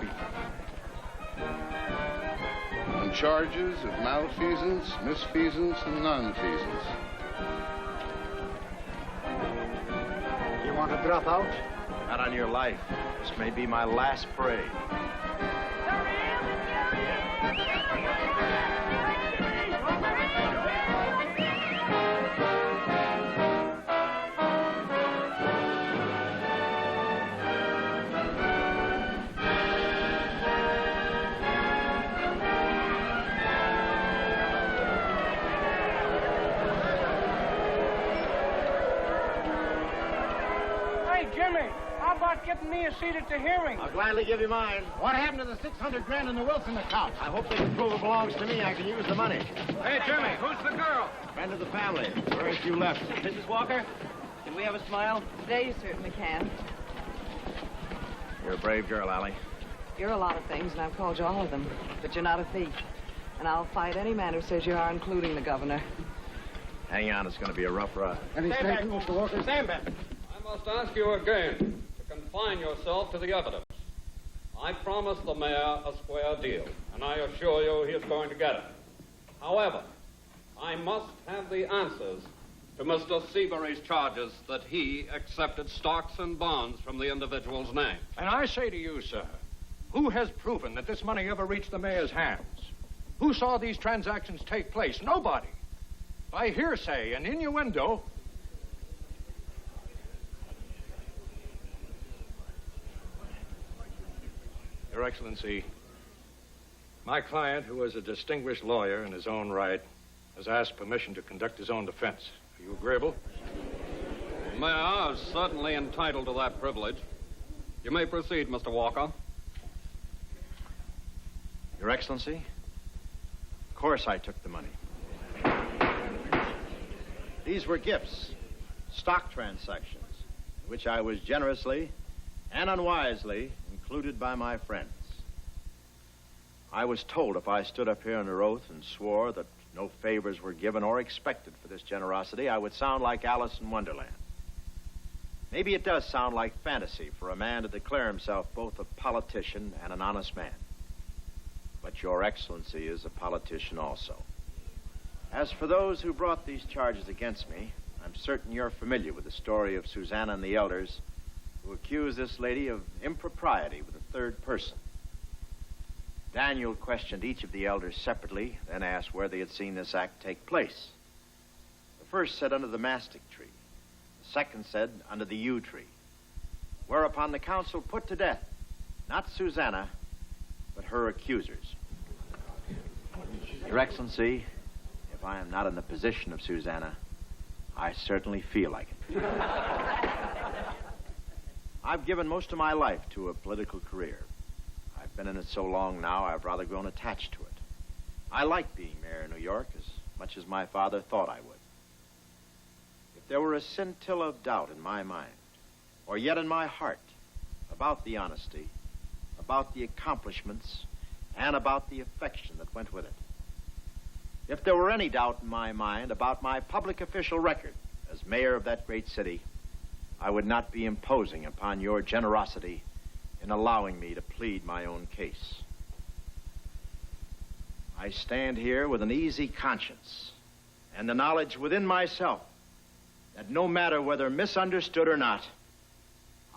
On charges of malfeasance, misfeasance, and nonfeasance. You want to drop out? Not on your life. This may be my last parade. Jimmy, how about getting me a seat at the hearing? I'll gladly give you mine. What happened to the 600 grand in the Wilson account? I hope they can prove it belongs to me. I can use the money. Hey, Jimmy, who's the girl? Friend of the family. Very few left. Mrs. Walker, can we have a smile? Today you certainly can. You're a brave girl, Allie. You're a lot of things, and I've called you all of them. But you're not a thief. And I'll fight any man who says you are, including the governor. Hang on, it's going to be a rough ride. Stand back, Mr. Walker. Stand back. I must ask you again to confine yourself to the evidence. I promised the mayor a square deal, and I assure you he is going to get it. However, I must have the answers to Mr. Seabury's charges that he accepted stocks and bonds from the individual's name. And I say to you, sir, who has proven that this money ever reached the mayor's hands? Who saw these transactions take place? Nobody. By hearsay and innuendo. Your Excellency, my client, who is a distinguished lawyer in his own right, has asked permission to conduct his own defense. Are you agreeable? The mayor is certainly entitled to that privilege. You may proceed, Mr. Walker. Your Excellency, of course I took the money. These were gifts, stock transactions, in which I was generously and unwisely included by my friends. I was told if I stood up here under oath and swore that no favors were given or expected for this generosity, I would sound like Alice in Wonderland. Maybe it does sound like fantasy for a man to declare himself both a politician and an honest man. But Your Excellency is a politician also. As for those who brought these charges against me, I'm certain you're familiar with the story of Susanna and the elders who accused this lady of impropriety with a third person. Daniel questioned each of the elders separately, then asked where they had seen this act take place. The first said under the mastic tree. The second said under the yew tree. Whereupon the council put to death not Susanna, but her accusers. Your Excellency, if I am not in the position of Susanna, I certainly feel like it. I've given most of my life to a political career. I've been in it so long now, I've rather grown attached to it. I like being mayor of New York as much as my father thought I would. If there were a scintilla of doubt in my mind, or yet in my heart, about the honesty, about the accomplishments, and about the affection that went with it. If there were any doubt in my mind about my public official record as mayor of that great city, I would not be imposing upon your generosity in allowing me to plead my own case. I stand here with an easy conscience and the knowledge within myself that no matter whether misunderstood or not,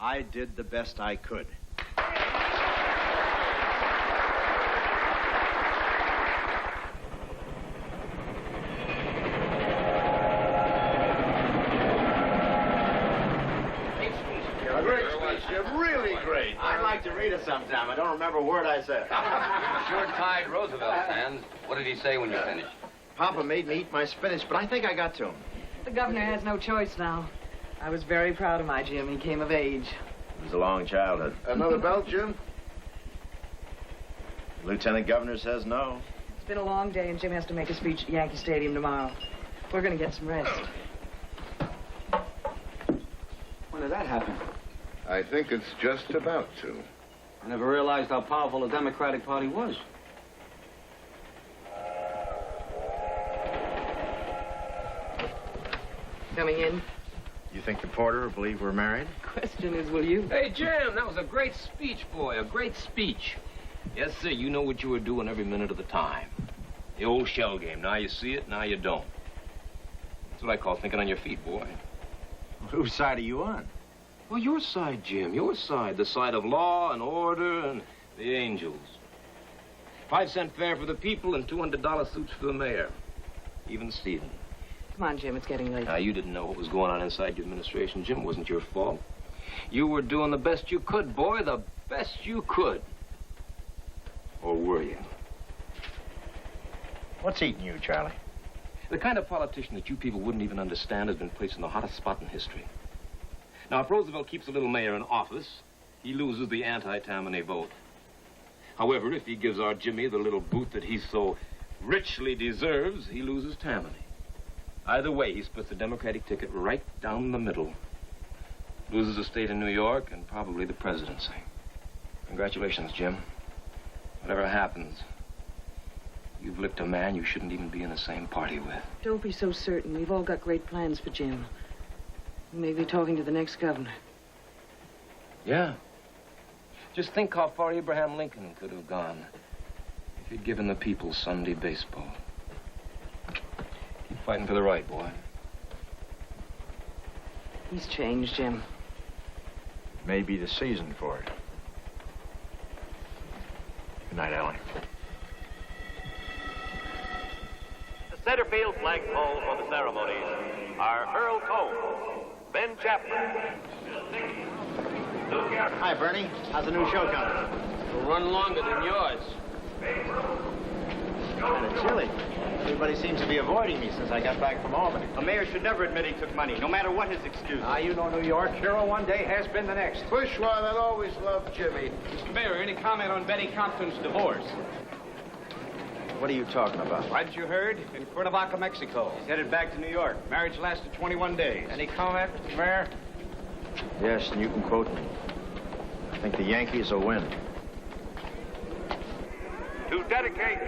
I did the best I could. I'd like to read it sometime. I don't remember a word I said. Sure tied Roosevelt's hands. What did he say when you finished? Papa made me eat my spinach, but I think I got to him. The governor has no choice now. I was very proud of my Jim. He came of age. It was a long childhood. Another belt, Jim? The lieutenant governor says no. It's been a long day, and Jim has to make a speech at Yankee Stadium tomorrow. We're going to get some rest. When did that happen? I think it's just about to. I never realized how powerful the Democratic Party was. Coming in? You think the porter will believe we're married? Question is, will you? Hey, Jim, that was a great speech, boy, a great speech. Yes, sir, you know what you were doing every minute of the time. The old shell game. Now you see it, now you don't. That's what I call thinking on your feet, boy. Whose side are you on? Well, your side, Jim, your side. The side of law and order and the angels. 5-cent fare for the people and $200 suits for the mayor. Even Stephen. Come on, Jim, it's getting late. Now, you didn't know what was going on inside your administration, Jim. It wasn't your fault. You were doing the best you could, boy, the best you could. Or were you? What's eating you, Charlie? The kind of politician that you people wouldn't even understand has been placed in the hottest spot in history. Now, if Roosevelt keeps a little mayor in office, he loses the anti-Tammany vote. However, if he gives our Jimmy the little boot that he so richly deserves, he loses Tammany. Either way, he splits the Democratic ticket right down the middle. Loses a state in New York and probably the presidency. Congratulations, Jim. Whatever happens, you've licked a man you shouldn't even be in the same party with. Don't be so certain. We've all got great plans for Jim. We may be talking to the next governor. Yeah. Just think how far Abraham Lincoln could have gone if he'd given the people Sunday baseball. Keep fighting for the right, boy. He's changed, Jim. May be the season for it. Good night, Ellen. The center field flagpole for the ceremonies are Earl Cole, Ben Chapman. Hi, Bernie. How's the new show coming? It'll run longer than yours. Kind of chilly. Everybody seems to be avoiding me since I got back from Albany. A mayor should never admit he took money, no matter what his excuse. You know New York. Hero one day has been the next. Bourgeois that always loved Jimmy. Mr. Mayor, any comment on Betty Compton's divorce? What are you talking about? Hadn't you heard? In Cuernavaca, Mexico. He's headed back to New York. Marriage lasted 21 days. Any comment, Mr. Mayor? Yes, and you can quote me. I think the Yankees will win. To dedicate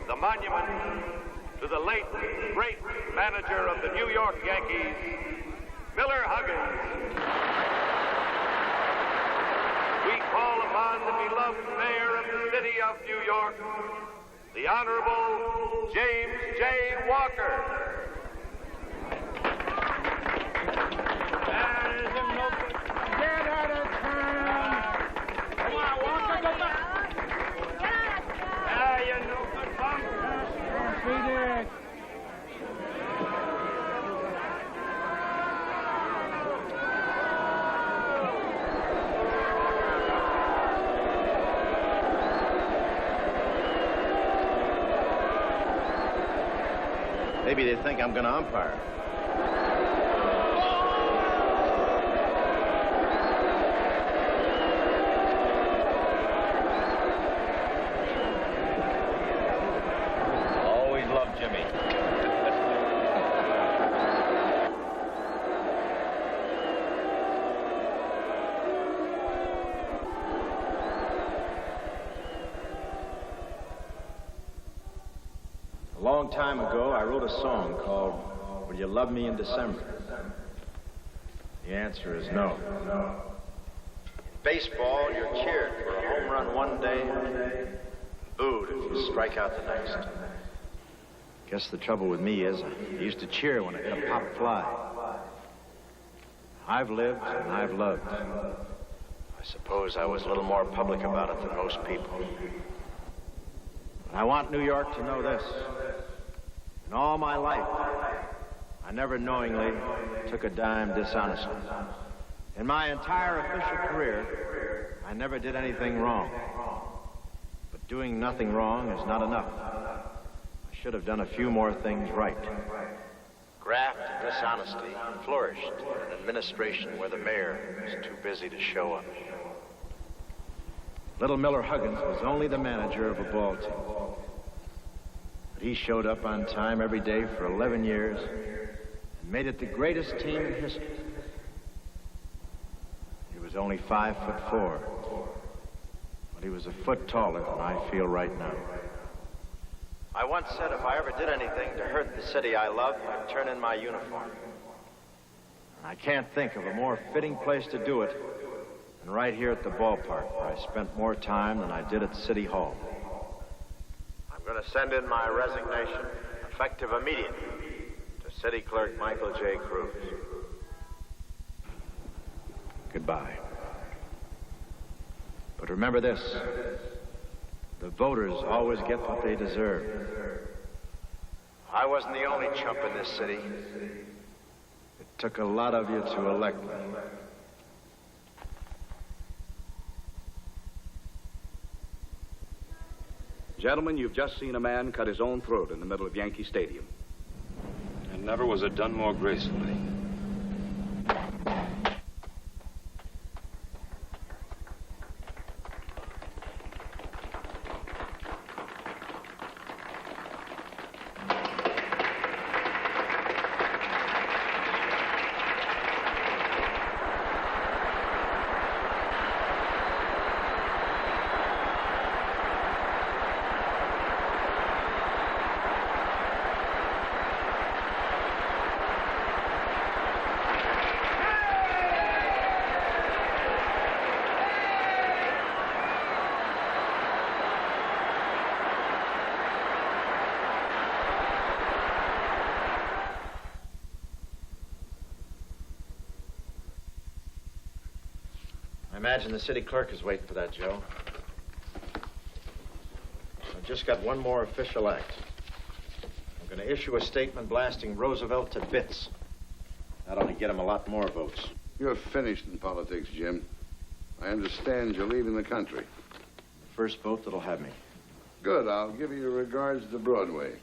the monument to the late, great manager of the New York Yankees, Miller Huggins. We call upon the beloved mayor of the city of New York, the Honorable James J. Walker. Get out of town! Come on, Walker, go back! You know good bum. Beat it. Maybe they think I'm going to umpire. Always loved Jimmy. A long time ago, I wrote a song called Will You Love Me in December? The answer is no. In baseball, you're cheered for a home run one day, booed if you strike out the next. Guess the trouble with me is I used to cheer when I hit a pop fly. I've lived and I've loved. I suppose I was a little more public about it than most people. But I want New York to know this. In all my life, I never knowingly took a dime dishonestly. In my entire official career, I never did anything wrong. But doing nothing wrong is not enough. I should have done a few more things right. Graft and dishonesty flourished in an administration where the mayor was too busy to show up. Little Miller Huggins was only the manager of a ball team. But he showed up on time every day for 11 years and made it the greatest team in history. He was only 5'4", but he was a foot taller than I feel right now. I once said if I ever did anything to hurt the city I love, I'd turn in my uniform. And I can't think of a more fitting place to do it than right here at the ballpark, where I spent more time than I did at City Hall. I'm going to send in my resignation, effective immediately, to City Clerk Michael J. Cruz. Goodbye. But remember this, the voters always get what they deserve. I wasn't the only chump in this city. It took a lot of you to elect me. Gentlemen, you've just seen a man cut his own throat in the middle of Yankee Stadium. And never was it done more gracefully. I imagine the city clerk is waiting for that, Joe. I've just got one more official act. I'm going to issue a statement blasting Roosevelt to bits. That ought to get him a lot more votes. You're finished in politics, Jim. I understand you're leaving the country. The first vote that'll have me. Good. I'll give you regards to Broadway.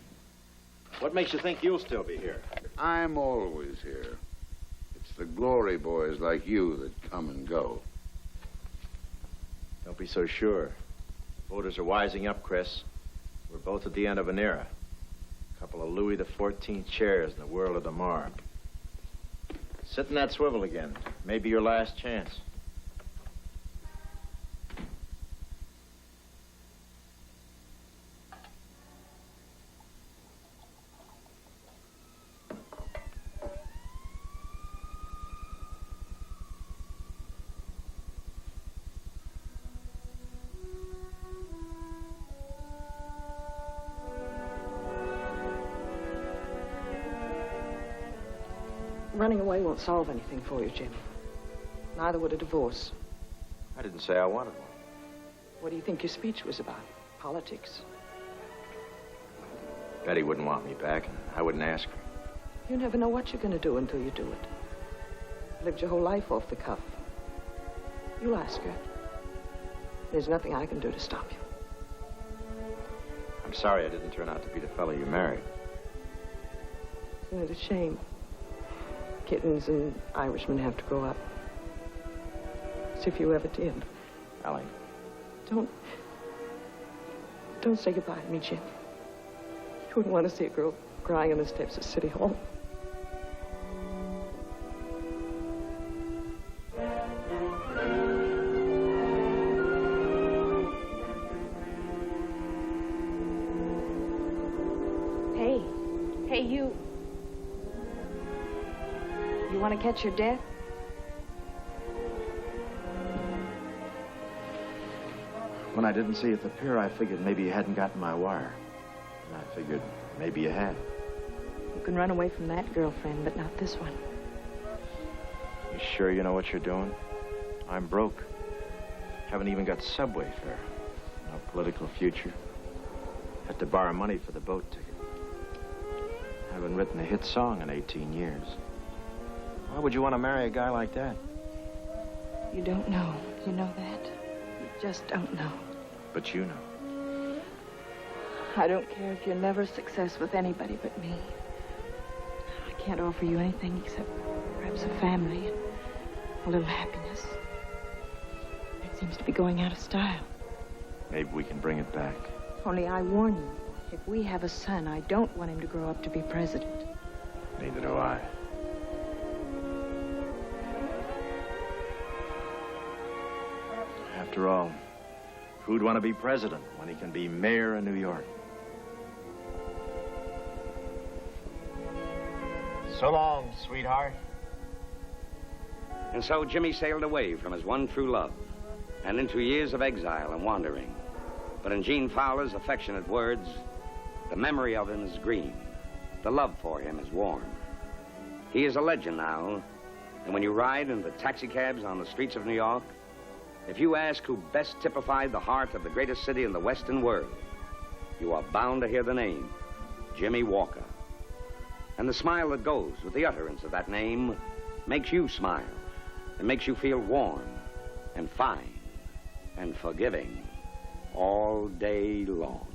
What makes you think you'll still be here? I'm always here. It's the glory boys like you that come and go. Don't be so sure. Voters are wising up, Chris. We're both at the end of an era. A couple of Louis XIV chairs in the world of tomorrow. Sit in that swivel again. Maybe your last chance. Running away won't solve anything for you, Jim. Neither would a divorce. I didn't say I wanted one. What do you think your speech was about? Politics? Betty wouldn't want me back, and I wouldn't ask her. You never know what you're going to do until you do it. You lived your whole life off the cuff. You'll ask her. There's nothing I can do to stop you. I'm sorry I didn't turn out to be the fellow you married. Isn't it a shame? Kittens and Irishmen have to grow up. As if you ever did. Allie. Don't say goodbye to me, Jim. You wouldn't want to see a girl crying on the steps of City Hall. Hey, you. You want to catch your death? When I didn't see you at the pier, I figured maybe you hadn't gotten my wire. And I figured maybe you had. You can run away from that girlfriend, but not this one. You sure you know what you're doing? I'm broke. Haven't even got subway fare. No political future. Had to borrow money for the boat ticket. Haven't written a hit song in 18 years. Why would you want to marry a guy like that? You don't know. You know that. You just don't know. But you know. I don't care if you're never a success with anybody but me. I can't offer you anything except perhaps a family and a little happiness. It seems to be going out of style. Maybe we can bring it back. Only I warn you, if we have a son, I don't want him to grow up to be president. Neither do I. After all, who'd want to be president when he can be mayor of New York? So long, sweetheart. And so Jimmy sailed away from his one true love and into years of exile and wandering. But in Gene Fowler's affectionate words, the memory of him is green. The love for him is warm. He is a legend now, and when you ride in the taxicabs on the streets of New York, if you ask who best typified the heart of the greatest city in the Western world, you are bound to hear the name, Jimmy Walker. And the smile that goes with the utterance of that name makes you smile and makes you feel warm and fine and forgiving all day long.